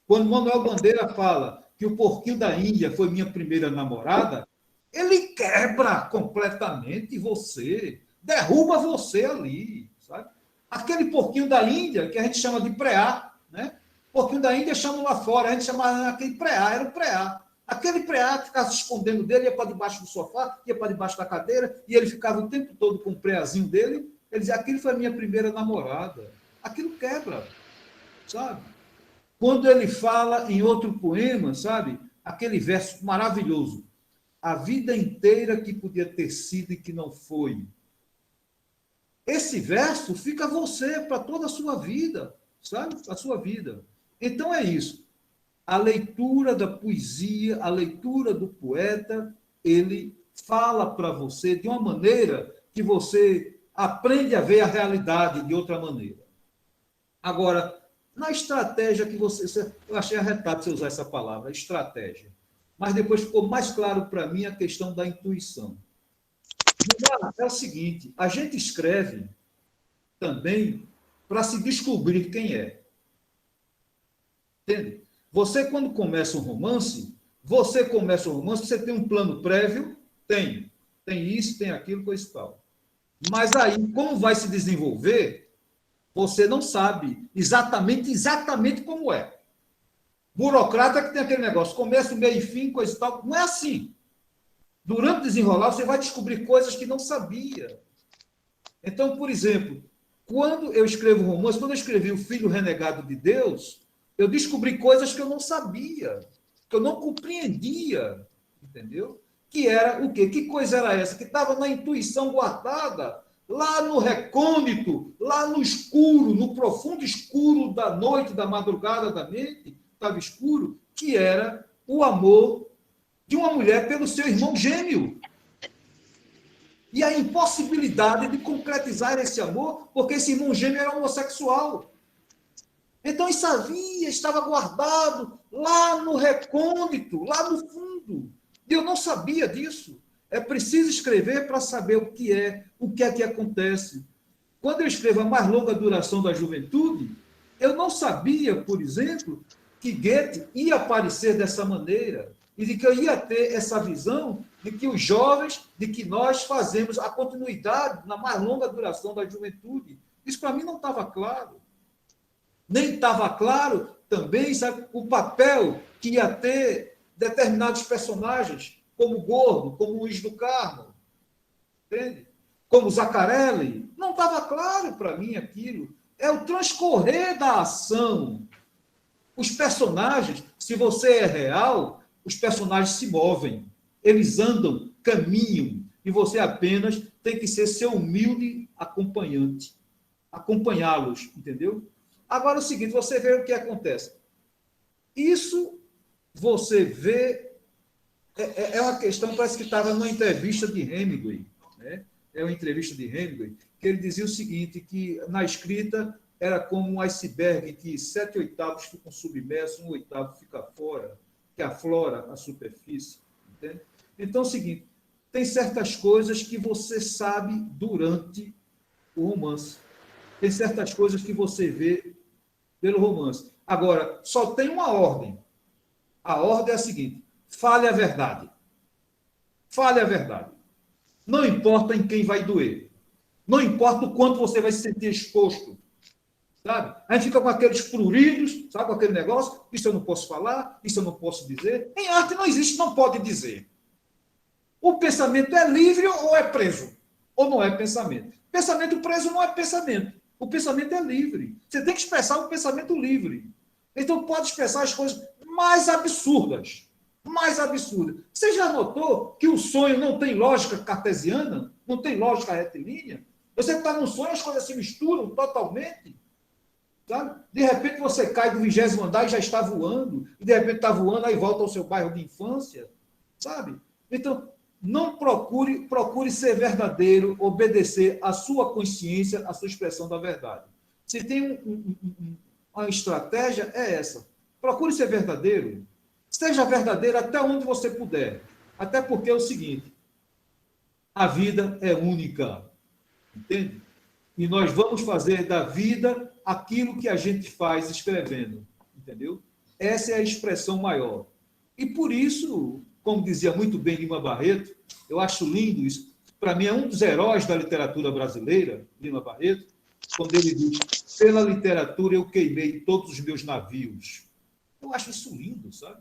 quando Manuel Bandeira fala que o porquinho da Índia foi minha primeira namorada, ele quebra completamente você, derruba você ali, sabe? Aquele porquinho da Índia, que a gente chama de preá, né? Porquinho da Índia chama lá fora, a gente chama aquele preá, era o preá. Aquele preá que ficava se escondendo dele, ia para debaixo do sofá, ia para debaixo da cadeira, e ele ficava o tempo todo com o preazinho dele. Ele dizia, aquilo foi a minha primeira namorada. Aquilo quebra, sabe? Quando ele fala em outro poema, sabe? Aquele verso maravilhoso. A vida inteira que podia ter sido e que não foi. Esse verso fica você para toda a sua vida, sabe? A sua vida. Então é isso. A leitura da poesia, a leitura do poeta, ele fala para você de uma maneira que você aprende a ver a realidade de outra maneira. Agora, na estratégia que você... Eu achei arretado você usar essa palavra, estratégia. Mas depois ficou mais claro para mim a questão da intuição. É o seguinte, a gente escreve também para se descobrir quem é. Entende? Você, quando começa um romance, você tem um plano prévio? Tem. Tem isso, tem aquilo, coisa e tal. Mas aí, como vai se desenvolver, você não sabe exatamente como é. Burocrata que tem aquele negócio, começo, meio e fim, coisa e tal. Não é assim. Durante o desenrolar, você vai descobrir coisas que não sabia. Então, por exemplo, quando eu escrevo romance, quando eu escrevi O Filho Renegado de Deus, eu descobri coisas que eu não sabia, que eu não compreendia, entendeu? Que era o quê? Que coisa era essa? Que estava na intuição guardada, lá no recôndito, lá no escuro, no profundo escuro da noite, da madrugada da mente, estava escuro, que era o amor de uma mulher pelo seu irmão gêmeo. E a impossibilidade de concretizar esse amor, porque esse irmão gêmeo era homossexual. Então, isso estava guardado lá no recôndito, lá no fundo. E eu não sabia disso. É preciso escrever para saber o que é que acontece. Quando eu escrevo A Mais Longa Duração da Juventude, eu não sabia, por exemplo, que Goethe ia aparecer dessa maneira e de que eu ia ter essa visão de que os jovens, de que nós fazemos a continuidade na mais longa duração da juventude. Isso para mim não estava claro. Nem estava claro também, sabe, o papel que ia ter determinados personagens, como Gordo, como Luiz do Carmo, entende? Como Zaccarelli. Não estava claro para mim aquilo. É o transcorrer da ação. Os personagens, se você é real, os personagens se movem, eles andam, caminham, e você apenas tem que ser seu humilde acompanhante, acompanhá-los, entendeu? Agora é o seguinte, você vê o que acontece. Isso você vê, é uma questão, parece que estava numa entrevista de Hemingway, né? É uma entrevista de Hemingway, que ele dizia o seguinte, que na escrita era como um iceberg que 7/8 ficam submersos, 1/8 fica fora, que aflora a superfície. Entende? Então é o seguinte, tem certas coisas que você sabe durante o romance. Tem certas coisas que você vê pelo romance. Agora, só tem uma ordem. A ordem é a seguinte, fale a verdade. Fale a verdade. Não importa em quem vai doer. Não importa o quanto você vai se sentir exposto. Sabe? A gente fica com aqueles pruridos, sabe, com aquele negócio, isso eu não posso falar, isso eu não posso dizer. Em arte não existe, não pode dizer. O pensamento é livre ou é preso? Ou não é pensamento? Pensamento preso não é pensamento. O pensamento é livre. Você tem que expressar um pensamento livre. Então pode expressar as coisas mais absurdas. Mais absurdas. Você já notou que o sonho não tem lógica cartesiana? Não tem lógica retilínea? Você está num sonho, as coisas se misturam totalmente. Sabe? De repente você cai do 20º andar e já está voando, e de repente está voando, aí volta ao seu bairro de infância, sabe? Então, não procure ser verdadeiro, obedecer à sua consciência, à sua expressão da verdade. Se tem uma estratégia, é essa. Procure ser verdadeiro. Seja verdadeiro até onde você puder. Até porque é o seguinte, a vida é única, entende? E nós vamos fazer da vida aquilo que a gente faz escrevendo, entendeu? Essa é a expressão maior. E por isso, como dizia muito bem Lima Barreto, eu acho lindo isso, para mim é um dos heróis da literatura brasileira, Lima Barreto, quando ele diz, pela literatura eu queimei todos os meus navios. Eu acho isso lindo, sabe?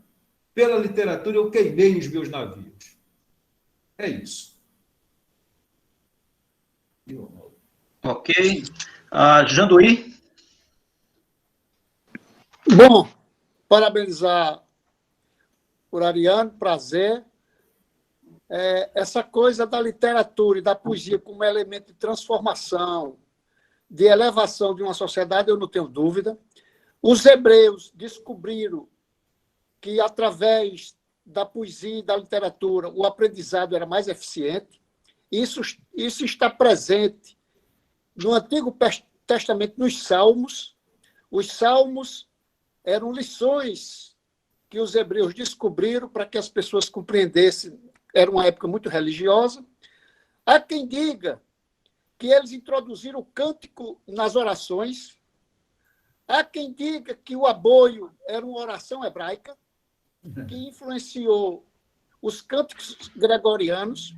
Pela literatura eu queimei os meus navios. É isso. Ok. Janduí? Bom, parabenizar por Ariano, prazer. Essa coisa da literatura e da poesia como elemento de transformação, de elevação de uma sociedade, eu não tenho dúvida. Os hebreus descobriram que, através da poesia e da literatura, o aprendizado era mais eficiente. Isso está presente no Antigo Testamento, nos Salmos. Os Salmos eram lições que os hebreus descobriram para que as pessoas compreendessem. Era uma época muito religiosa. Há quem diga que eles introduziram o cântico nas orações. Há quem diga que o aboio era uma oração hebraica que influenciou os cânticos gregorianos.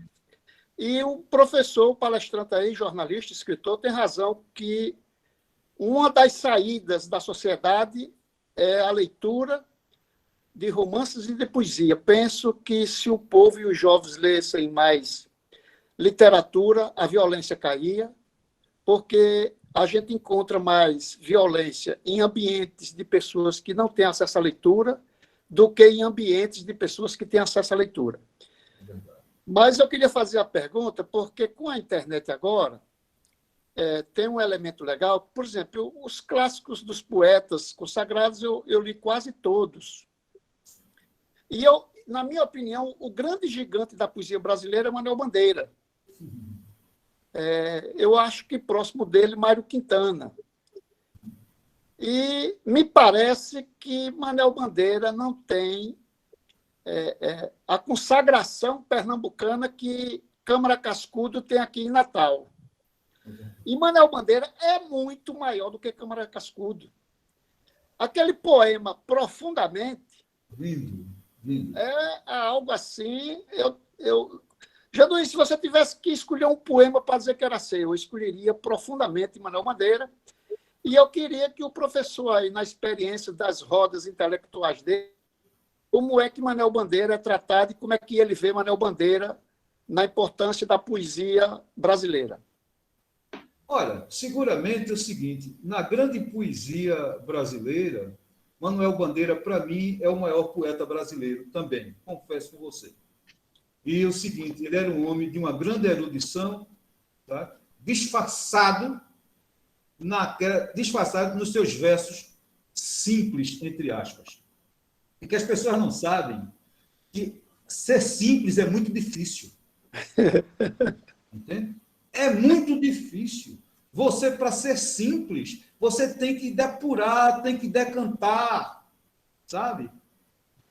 E o professor, o palestrante aí, jornalista, escritor, tem razão que uma das saídas da sociedade é a leitura de romances e de poesia. Penso que se o povo e os jovens lessem mais literatura, a violência caía, porque a gente encontra mais violência em ambientes de pessoas que não têm acesso à leitura do que em ambientes de pessoas que têm acesso à leitura. Mas eu queria fazer a pergunta, porque com a internet agora, tem um elemento legal. Por exemplo, os clássicos dos poetas consagrados eu li quase todos. E na minha opinião, o grande gigante da poesia brasileira é Manuel Bandeira. Eu acho que próximo dele, Mário Quintana. E me parece que Manuel Bandeira não tem a consagração pernambucana que Câmara Cascudo tem aqui em Natal. E Manuel Bandeira é muito maior do que Câmara Cascudo. Aquele poema, Profundamente, Lindo. é algo assim. Jaduí, se você tivesse que escolher um poema para dizer que era seu, eu escolheria Profundamente Manuel Bandeira. E eu queria que o professor, aí, na experiência das rodas intelectuais dele, como é que Manuel Bandeira é tratado e como é que ele vê Manuel Bandeira na importância da poesia brasileira. Olha, seguramente é o seguinte, na grande poesia brasileira, Manuel Bandeira, para mim, é o maior poeta brasileiro também, confesso com você. E o seguinte, ele era um homem de uma grande erudição, tá? disfarçado nos seus versos simples, entre aspas. E que as pessoas não sabem que ser simples é muito difícil. Entende? É muito difícil. Você, para ser simples, você tem que depurar, tem que decantar, sabe?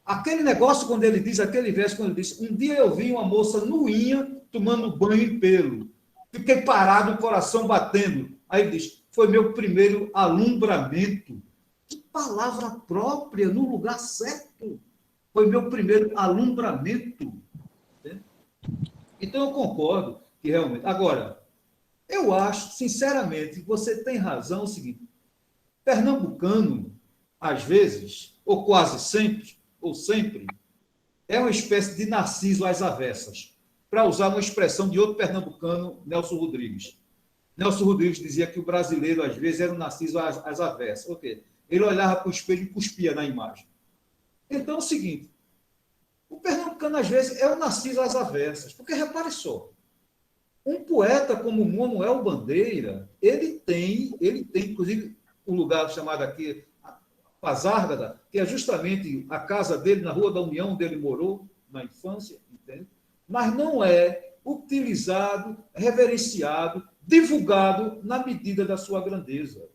Aquele negócio, quando ele diz, aquele verso, quando ele diz, um dia eu vi uma moça nuinha tomando banho em pelo. Fiquei parado, o coração batendo. Aí ele diz, foi meu primeiro alumbramento. Que palavra própria, no lugar certo. Foi meu primeiro alumbramento. Entende? Então, eu concordo que realmente... Agora, eu acho, sinceramente, você tem razão, é o seguinte, pernambucano, às vezes, ou quase sempre, ou sempre, é uma espécie de Narciso às avessas, para usar uma expressão de outro pernambucano, Nelson Rodrigues. Nelson Rodrigues dizia que o brasileiro, às vezes, era um Narciso às avessas. Okay? Ele olhava para o espelho e cuspia na imagem. Então, é o seguinte, o pernambucano, às vezes, é um Narciso às avessas, porque, repare só, um poeta como Manuel Bandeira, ele tem, inclusive, um lugar chamado aqui, Pazárgada, que é justamente a casa dele, na Rua da União, onde ele morou na infância, entende? Mas não é utilizado, reverenciado, divulgado na medida da sua grandeza.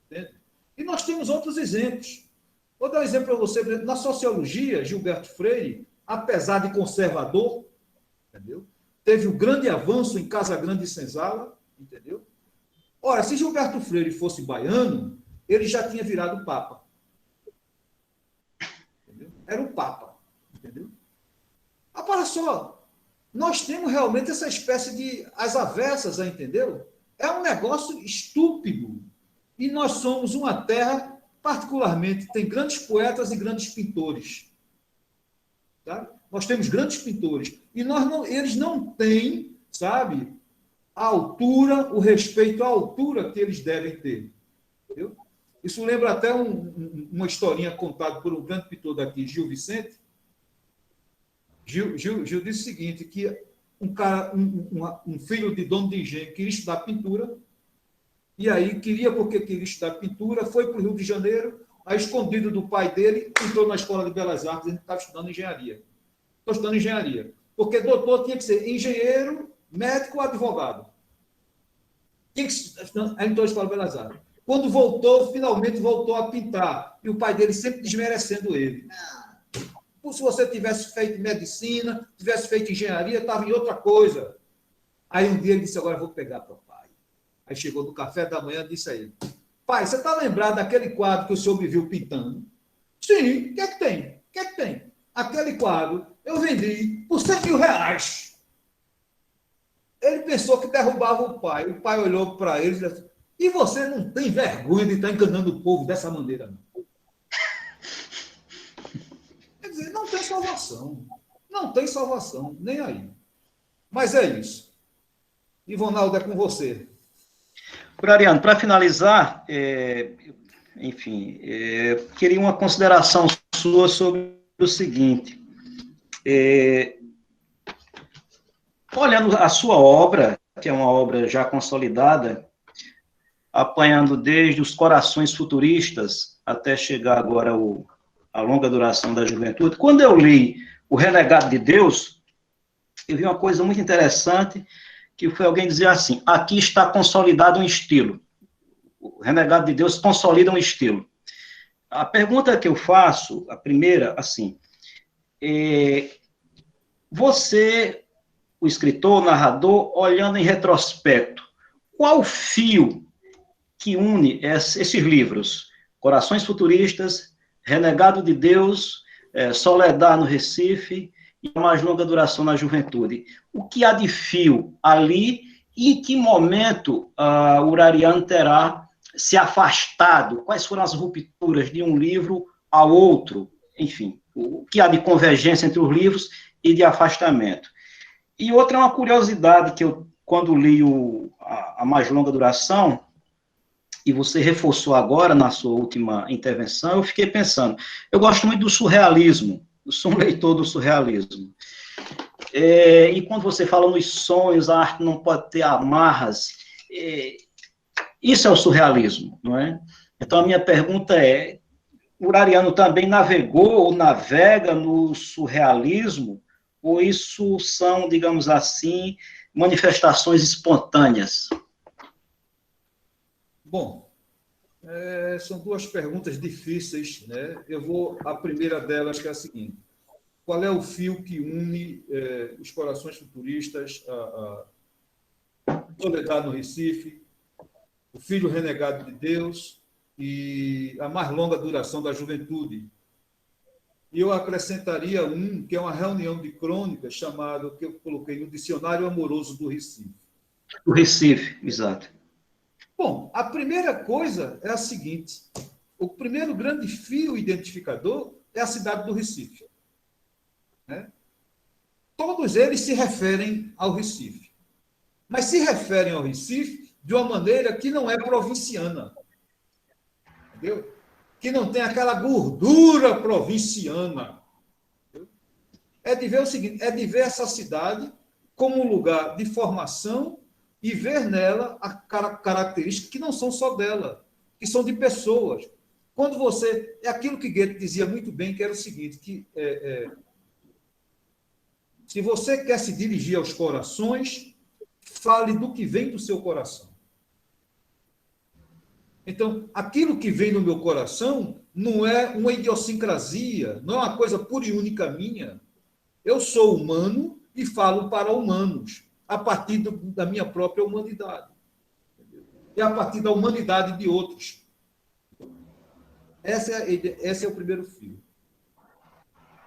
Entende? E nós temos outros exemplos. Vou dar um exemplo para você. Na sociologia, Gilberto Freire, apesar de conservador, entendeu? Teve um grande avanço em Casa Grande e Senzala, entendeu? Ora, se Gilberto Freire fosse baiano, ele já tinha virado papa. Entendeu? Era o papa, entendeu? Agora só, nós temos realmente essa espécie de as avessas, entendeu? É um negócio estúpido. E nós somos uma terra, particularmente, tem grandes poetas e grandes pintores. Tá? Nós temos grandes pintores. E eles não têm, sabe, a altura, o respeito à altura que eles devem ter. Entendeu? Isso lembra até uma historinha contada por um grande pintor daqui, Gil Vicente. Gil disse o seguinte, que um filho de dono de engenho queria estudar pintura, e aí porque queria estudar pintura, foi para o Rio de Janeiro, aí escondido do pai dele, entrou na Escola de Belas Artes e estava estudando engenharia. Estou estudando engenharia. Porque doutor tinha que ser engenheiro, médico ou advogado. Tinha que estudar, aí entrou na Escola de Belas Artes. Quando voltou, finalmente voltou a pintar. E o pai dele sempre desmerecendo ele. Se você tivesse feito medicina, tivesse feito engenharia, estava em outra coisa. Aí um dia ele disse, agora eu vou pegar papai. Aí chegou no café da manhã e disse a ele, pai, você está lembrado daquele quadro que o senhor me viu pintando? Sim, o que é que tem? O que é que tem? Aquele quadro eu vendi por 100 mil reais. Ele pensou que derrubava o pai. O pai olhou para ele e disse, e você não tem vergonha de estar enganando o povo dessa maneira, não? tem salvação. Não tem salvação, nem aí. Mas é isso. Ivonaldo, é com você. Ariano, para finalizar, enfim, queria uma consideração sua sobre o seguinte. Olhando a sua obra, que é uma obra já consolidada, apanhando desde os corações futuristas até chegar agora a longa duração da juventude, quando eu li O Renegado de Deus, eu vi uma coisa muito interessante, que foi alguém dizer assim, aqui está consolidado um estilo. O Renegado de Deus consolida um estilo. A pergunta que eu faço, a primeira, assim, você, o escritor, o narrador, olhando em retrospecto, qual o fio que une esses livros? Corações Futuristas, Renegado de Deus, Soledad no Recife e A Mais Longa Duração na Juventude. O que há de fio ali e em que momento o Ariano terá se afastado? Quais foram as rupturas de um livro ao outro? Enfim, o que há de convergência entre os livros e de afastamento. E outra é uma curiosidade que eu, quando li a Mais Longa Duração, e você reforçou agora na sua última intervenção, eu fiquei pensando, eu gosto muito do surrealismo, eu sou um leitor do surrealismo. E quando você fala nos sonhos, a arte não pode ter amarras, isso é o surrealismo, não é? Então a minha pergunta é, o Ariano também navegou ou navega no surrealismo, ou isso são, digamos assim, manifestações espontâneas? Bom, são duas perguntas difíceis, né? A primeira delas que é a seguinte: qual é o fio que une os corações futuristas, a Soledad no Recife, o Filho Renegado de Deus e A Mais Longa Duração da Juventude? E eu acrescentaria que é uma reunião de crônicas chamado, que eu coloquei no Dicionário Amoroso do Recife. O Recife, exato. Bom, a primeira coisa é a seguinte: o primeiro grande fio identificador é a cidade do Recife. Né? Todos eles se referem ao Recife, mas se referem ao Recife de uma maneira que não é provinciana. Entendeu? Que não tem aquela gordura provinciana. Entendeu? É de ver o seguinte, é de ver essa cidade como um lugar de formação e ver nela características que não são só dela, que são de pessoas. Quando você... É aquilo que Goethe dizia muito bem, que era o seguinte, que se você quer se dirigir aos corações, fale do que vem do seu coração. Então, aquilo que vem no meu coração não é uma idiosincrasia, não é uma coisa pura e única minha. Eu sou humano e falo para humanos, a partir da minha própria humanidade. E a partir da humanidade de outros. Esse é o primeiro fio.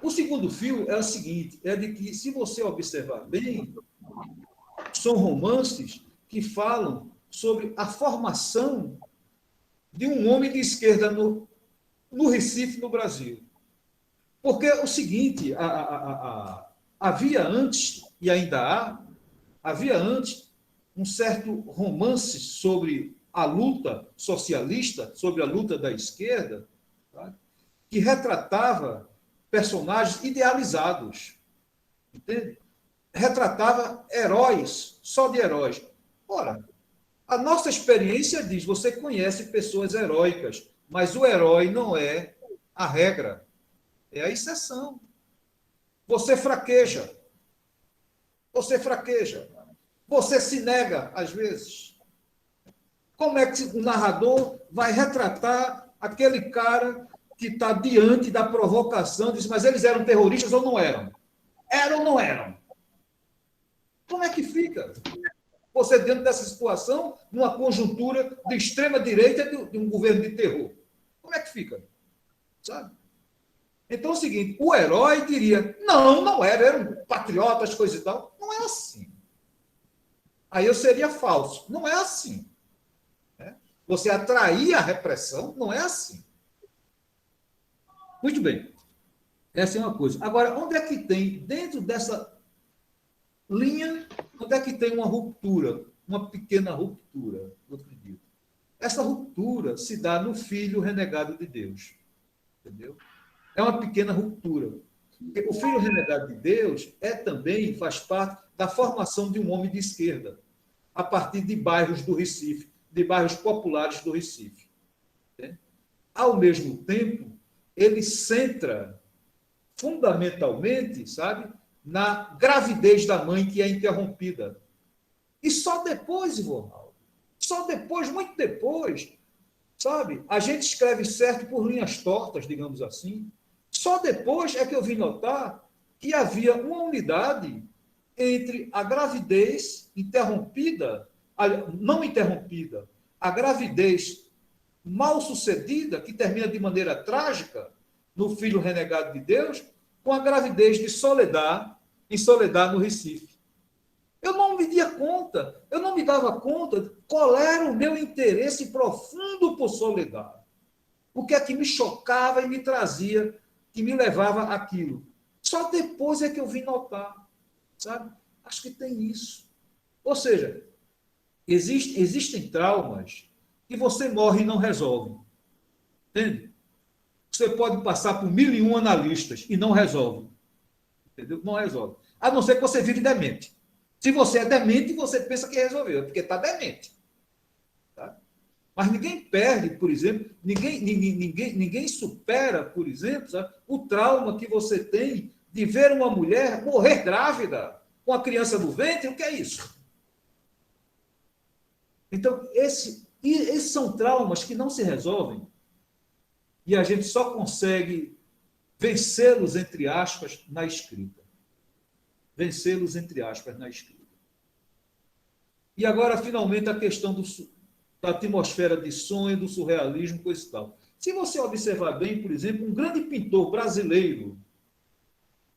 O segundo fio é o seguinte, é de que, se você observar bem, são romances que falam sobre a formação de um homem de esquerda no Recife, no Brasil. Porque é o seguinte, havia antes, e ainda havia antes, um certo romance sobre a luta socialista, sobre a luta da esquerda, tá? Que retratava personagens idealizados, entende? Retratava heróis, só de heróis. Ora, a nossa experiência diz, você conhece pessoas heróicas, mas o herói não é a regra, é a exceção. Você fraqueja. Você fraqueja. Você se nega, às vezes. Como é que o narrador vai retratar aquele cara que está diante da provocação, diz, mas eles eram terroristas ou não eram? Eram ou não eram? Como é que fica? Você, dentro dessa situação, numa conjuntura de extrema-direita de um governo de terror. Como é que fica? Sabe? Então é o seguinte, o herói diria, não era, eram patriotas, coisa e tal. Não é assim. Aí eu seria falso. Não é assim. Né? Você atrair a repressão, não é assim. Muito bem. Essa é uma coisa. Agora, onde é que tem, dentro dessa linha, onde é que tem uma ruptura, uma pequena ruptura, eu acredito? Essa ruptura se dá no filho renegado de Deus. Entendeu? É uma pequena ruptura. Porque o filho renegado de Deus também faz parte da formação de um homem de esquerda, a partir de bairros do Recife, de bairros populares do Recife. Né? Ao mesmo tempo, ele centra fundamentalmente, sabe, na gravidez da mãe que é interrompida. E só depois, Ivonaldo, só depois, muito depois, sabe, a gente escreve certo por linhas tortas, digamos assim. Só depois é que eu vim notar que havia uma unidade entre a gravidez interrompida, não interrompida, a gravidez mal sucedida, que termina de maneira trágica no filho renegado de Deus, com a gravidez de Soledad, em Soledad, no Recife. Eu não me dava conta, eu não me dava conta qual era o meu interesse profundo por Soledad. O que é que me chocava e me trazia, que me levava àquilo. Só depois é que eu vim notar, sabe? Acho que tem isso. Ou seja, existem traumas que você morre e não resolve. Entende? Você pode passar por 1001 analistas e não resolve. Entendeu? Não resolve. A não ser que você vire demente. Se você é demente, você pensa que resolveu, porque está demente. Tá? Mas ninguém perde, por exemplo, ninguém supera, por exemplo, sabe, o trauma que você tem de ver uma mulher morrer grávida com a criança no ventre. O que é isso? Então, esses são traumas que não se resolvem e a gente só consegue vencê-los, entre aspas, na escrita. Vencê-los, entre aspas, na escrita. E agora, finalmente, a questão da atmosfera de sonho, do surrealismo, coisa e tal. Se você observar bem, por exemplo, um grande pintor brasileiro,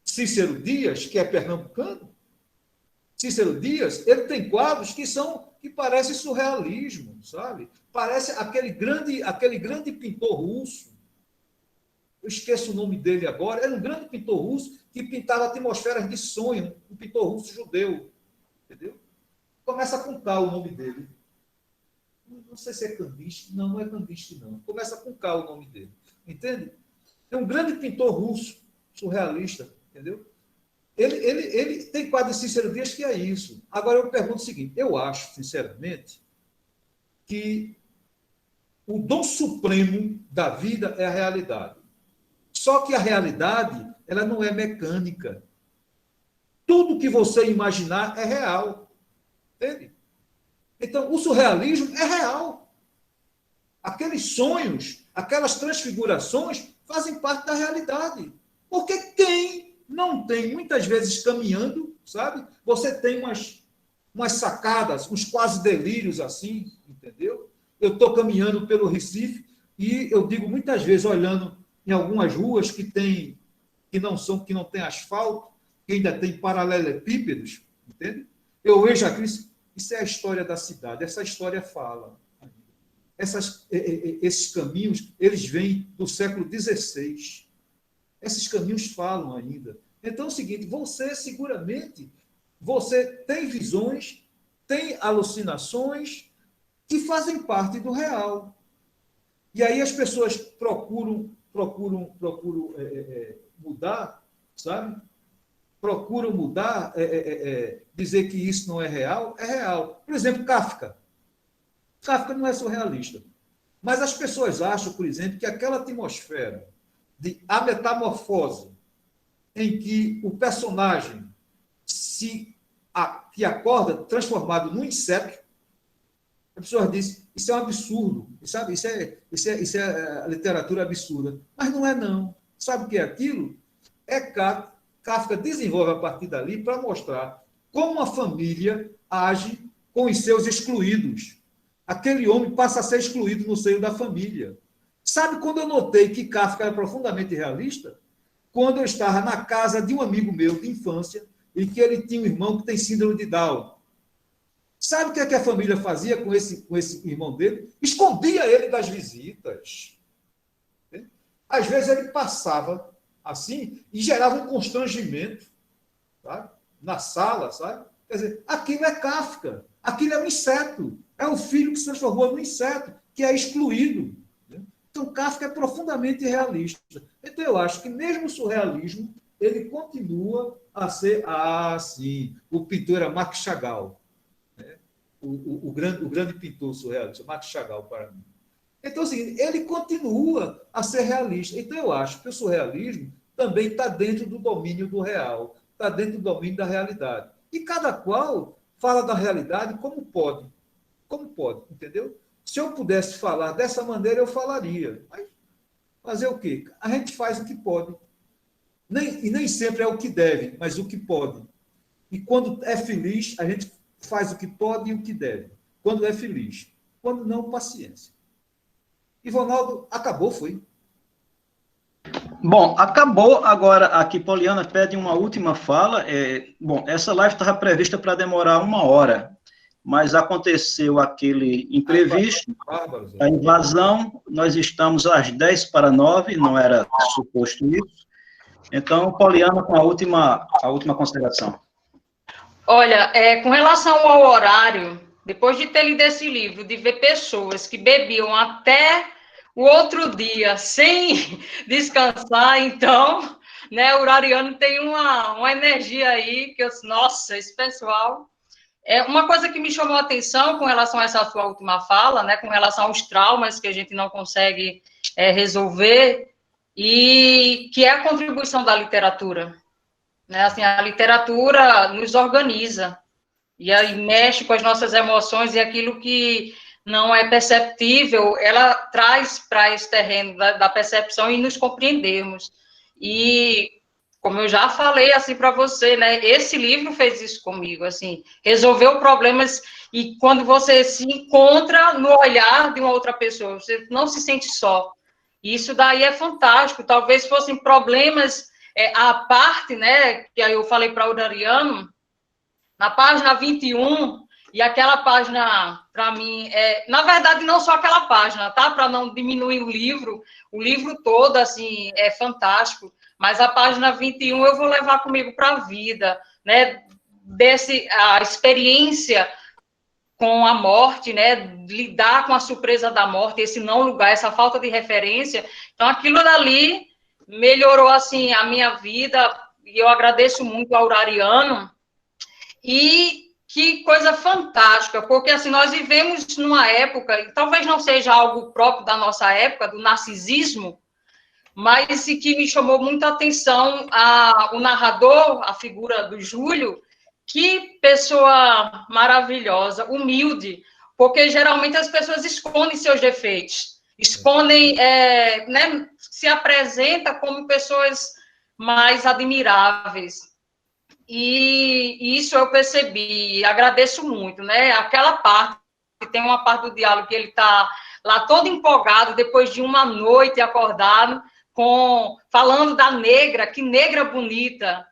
Cícero Dias, que é pernambucano, Cícero Dias, ele tem quadros que parecem surrealismo, sabe? Parece aquele grande pintor russo. Eu esqueço o nome dele agora. Era um grande pintor russo que pintava atmosferas de sonho, um pintor russo judeu. Entendeu? Começa com K o nome dele. Não sei se é Kandinsky. Não, não é Kandinsky, não. Começa com K o nome dele. Entende? É um grande pintor russo, surrealista. Entendeu? Ele tem quadro de Cícero Dias que é isso. Agora eu pergunto o seguinte: eu acho, sinceramente, que o dom supremo da vida é a realidade. Só que a realidade, ela não é mecânica. Tudo que você imaginar é real. Entende? Então, o surrealismo é real. Aqueles sonhos, aquelas transfigurações fazem parte da realidade. Porque quem não tem, muitas vezes, caminhando, sabe? Você tem umas sacadas, uns quase delírios assim, entendeu? Eu estou caminhando pelo Recife e eu digo muitas vezes, olhando em algumas ruas que não tem asfalto, que ainda tem paralelepípedos, entende? Eu vejo aqui, isso é a história da cidade, essa história fala. Esses caminhos, eles vêm do século XVI. Esses caminhos falam ainda. Então é o seguinte, você seguramente, você tem visões, tem alucinações que fazem parte do real. E aí as pessoas procuram mudar, sabe? Procuram mudar, dizer que isso não é real. É real. Por exemplo, Kafka. Kafka não é surrealista. Mas as pessoas acham, por exemplo, que aquela atmosfera de a metamorfose em que o personagem que acorda transformado num inseto, a pessoa diz, isso é um absurdo, sabe? Isso é a literatura absurda. Mas não é, não. Sabe o que é aquilo? Kafka desenvolve a partir dali para mostrar como a família age com os seus excluídos. Aquele homem passa a ser excluído no seio da família. Sabe quando eu notei que Kafka era profundamente realista? Quando eu estava na casa de um amigo meu de infância e que ele tinha um irmão que tem síndrome de Down. Sabe o que a família fazia com esse irmão dele? Escondia ele das visitas. Às vezes ele passava assim, e gerava um constrangimento, sabe? Na sala, sabe? Quer dizer, aquilo é Kafka, aquilo é um inseto, é o filho que se transformou num inseto, que é excluído. Né? Então, Kafka é profundamente realista. Então, eu acho que mesmo o surrealismo, ele continua a ser, sim, o pintor era Max Chagall, né? o grande pintor surrealista, Max Chagall, para mim. Então, assim, ele continua a ser realista. Então, eu acho que o surrealismo também está dentro do domínio do real, está dentro do domínio da realidade. E cada qual fala da realidade como pode. Como pode, entendeu? Se eu pudesse falar dessa maneira, eu falaria. Mas fazer o quê? A gente faz o que pode. E nem sempre é o que deve, mas o que pode. E quando é feliz, a gente faz o que pode e o que deve. Quando é feliz. Quando não, paciência. E Ronaldo, acabou, foi. Bom, acabou. Agora, aqui, Poliana pede uma última fala. Bom, essa live estava prevista para demorar 1 hora, mas aconteceu aquele imprevisto, a invasão. Nós estamos às 10:50, não era suposto isso. Então, Poliana, com a última consideração. Olha, com relação ao horário, depois de ter lido esse livro, de ver pessoas que bebiam até o outro dia sem descansar, então, né, o Ariano tem uma energia aí que eu, nossa, esse pessoal. Uma coisa que me chamou a atenção com relação a essa sua última fala, né, com relação aos traumas que a gente não consegue resolver, e que é a contribuição da literatura. Né? Assim, a literatura nos organiza, e aí mexe com as nossas emoções, e aquilo que não é perceptível, ela traz para esse terreno da percepção e nos compreendermos. E, como eu já falei assim para você, né, esse livro fez isso comigo, assim, resolveu problemas, e quando você se encontra no olhar de uma outra pessoa, você não se sente só. Isso daí é fantástico. Talvez fossem problemas à parte, né, que aí eu falei para o Ariano, na página 21, e aquela página, para mim, na verdade, não só aquela página, tá? Para não diminuir o livro todo, assim, é fantástico, mas a página 21 eu vou levar comigo para a vida, né? A experiência com a morte, né? Lidar com a surpresa da morte, esse não lugar, essa falta de referência. Então, aquilo dali melhorou, assim, a minha vida, e eu agradeço muito ao Ariano. E que coisa fantástica, porque assim, nós vivemos numa época, e talvez não seja algo próprio da nossa época, do narcisismo, mas que me chamou muita atenção o narrador, a figura do Júlio, que pessoa maravilhosa, humilde, porque geralmente as pessoas escondem seus defeitos, escondem, né, se apresenta como pessoas mais admiráveis. E isso eu percebi, agradeço muito, né? Aquela parte, que tem uma parte do diálogo que ele está lá todo empolgado, depois de uma noite acordado, falando da negra, que negra bonita.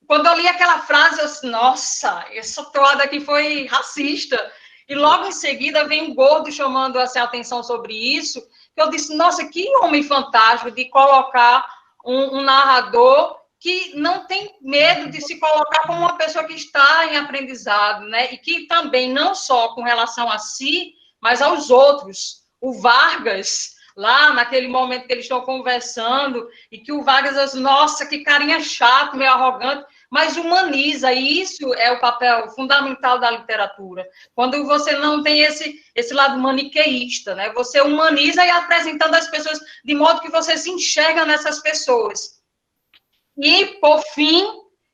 Quando eu li aquela frase, eu disse, nossa, essa toada aqui foi racista. E logo em seguida vem um gordo chamando assim, a atenção sobre isso, que eu disse, nossa, que homem fantástico de colocar um narrador que não tem medo de se colocar como uma pessoa que está em aprendizado, né? E que também, não só com relação a si, mas aos outros. O Vargas, lá naquele momento que eles estão conversando, e que o Vargas diz, nossa, que carinha chato, meio arrogante, mas humaniza, e isso é o papel fundamental da literatura. Quando você não tem esse lado maniqueísta, né? Você humaniza e apresentando as pessoas de modo que você se enxerga nessas pessoas. E, por fim,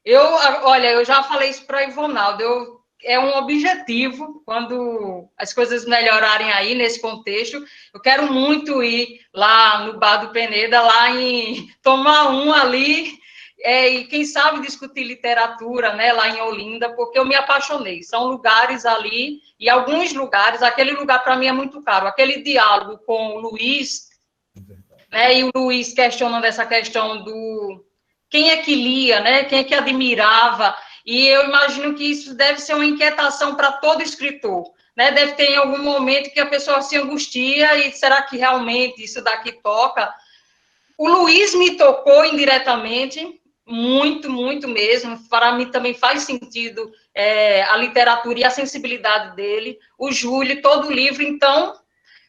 eu já falei isso para a Ivonaldo, é um objetivo, quando as coisas melhorarem aí nesse contexto, eu quero muito ir lá no Bar do Peneda, lá tomar um ali, e quem sabe discutir literatura, né, lá em Olinda, porque eu me apaixonei. São lugares ali, e alguns lugares, aquele lugar para mim é muito caro, aquele diálogo com o Luiz, né, e o Luiz questionando essa questão do quem é que lia, né? Quem é que admirava, e eu imagino que isso deve ser uma inquietação para todo escritor, né? Deve ter em algum momento que a pessoa se angustia, e será que realmente isso daqui toca? O Luiz me tocou indiretamente, muito, muito mesmo. Para mim também faz sentido a literatura e a sensibilidade dele. O Júlio, todo o livro. Então,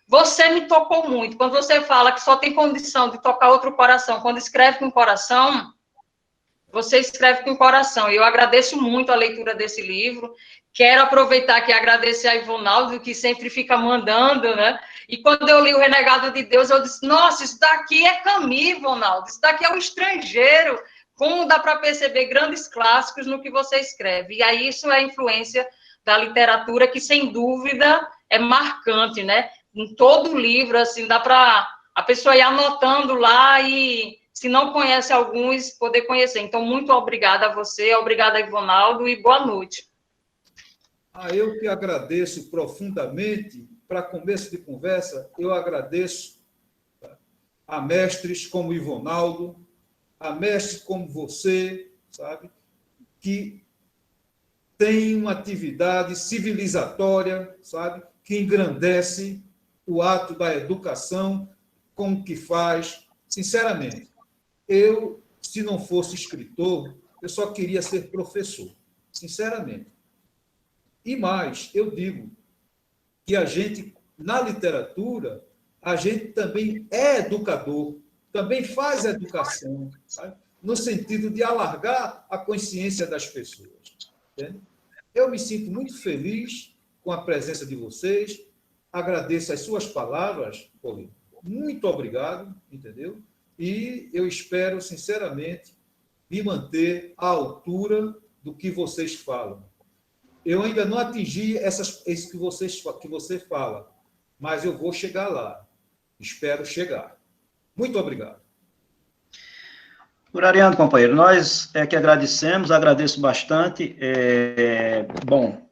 você me tocou muito. Quando você fala que só tem condição de tocar outro coração, quando escreve com o coração, você escreve com o coração. Eu agradeço muito a leitura desse livro. Quero aproveitar aqui e agradecer a Ivonaldo, que sempre fica mandando, né? E quando eu li O Renegado de Deus, eu disse, nossa, isso daqui é Camus, Ivonaldo, isso daqui é o Estrangeiro. Como dá para perceber grandes clássicos no que você escreve. E aí isso é a influência da literatura, que, sem dúvida, é marcante, né? Em todo o livro, assim, dá para a pessoa ir anotando lá e, se não conhece alguns, poder conhecer. Então, muito obrigada a você, obrigada a Ivonaldo, e boa noite. Eu que agradeço profundamente. Para começo de conversa, eu agradeço a mestres como Ivonaldo, a mestres como você, sabe, que tem uma atividade civilizatória, sabe, que engrandece o ato da educação, como que faz. Sinceramente, eu, se não fosse escritor, eu só queria ser professor, sinceramente. E mais, eu digo que a gente, na literatura, a gente também é educador, também faz educação, sabe? No sentido de alargar a consciência das pessoas. Entende? Eu me sinto muito feliz com a presença de vocês, agradeço as suas palavras, Paulinho. Muito obrigado, entendeu? E eu espero, sinceramente, me manter à altura do que vocês falam. Eu ainda não atingi isso que você fala, mas eu vou chegar lá. Espero chegar. Muito obrigado. Ariano, companheiro, nós é que agradecemos, agradeço bastante. Bom,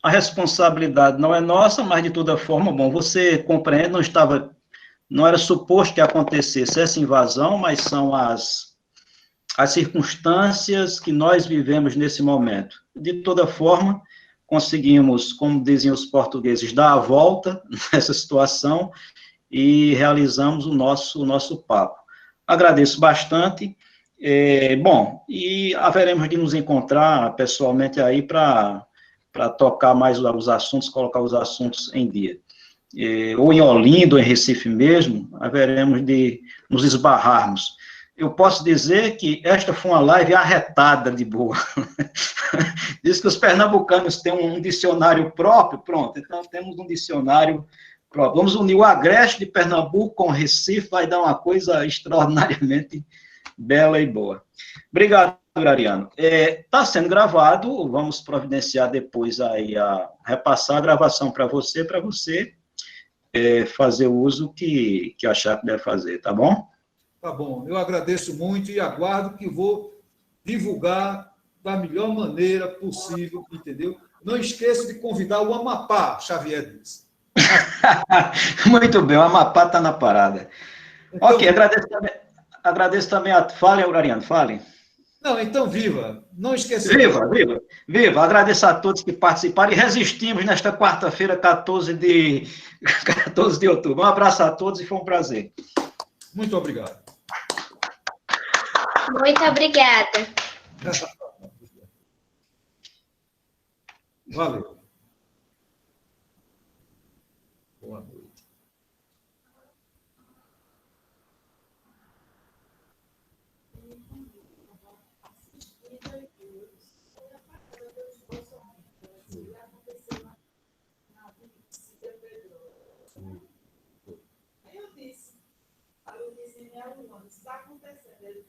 a responsabilidade não é nossa, mas de toda forma, bom, você compreende, não era suposto que acontecesse essa invasão, mas são as circunstâncias que nós vivemos nesse momento. De toda forma, conseguimos, como diziam os portugueses, dar a volta nessa situação e realizamos o nosso papo. Agradeço bastante. Bom, e haveremos de nos encontrar pessoalmente aí para tocar mais os assuntos, colocar os assuntos em dia. Ou em Olinda, ou em Recife mesmo, haveremos de nos esbarrarmos. Eu posso dizer que esta foi uma live arretada de boa. Diz que os pernambucanos têm um dicionário próprio, pronto, então temos um dicionário próprio. Vamos unir o Agreste de Pernambuco com o Recife, vai dar uma coisa extraordinariamente bela e boa. Obrigado, Ariano. Está sendo gravado, vamos providenciar depois aí repassar a gravação para você fazer o uso que achar que deve fazer, tá bom? Tá bom, eu agradeço muito e aguardo que vou divulgar da melhor maneira possível, entendeu? Não esqueça de convidar o Amapá, Xavier disse. Muito bem, o Amapá está na parada. Então, ok, agradeço também a... Fale, Ariano, fale. Não, então viva. Não esqueça. Viva. Agradeço a todos que participaram e resistimos nesta quarta-feira, 14 de outubro. Um abraço a todos e foi um prazer. Muito obrigado. Muito obrigada. Valeu. Boa noite. Aí eu disse, está acontecendo, ele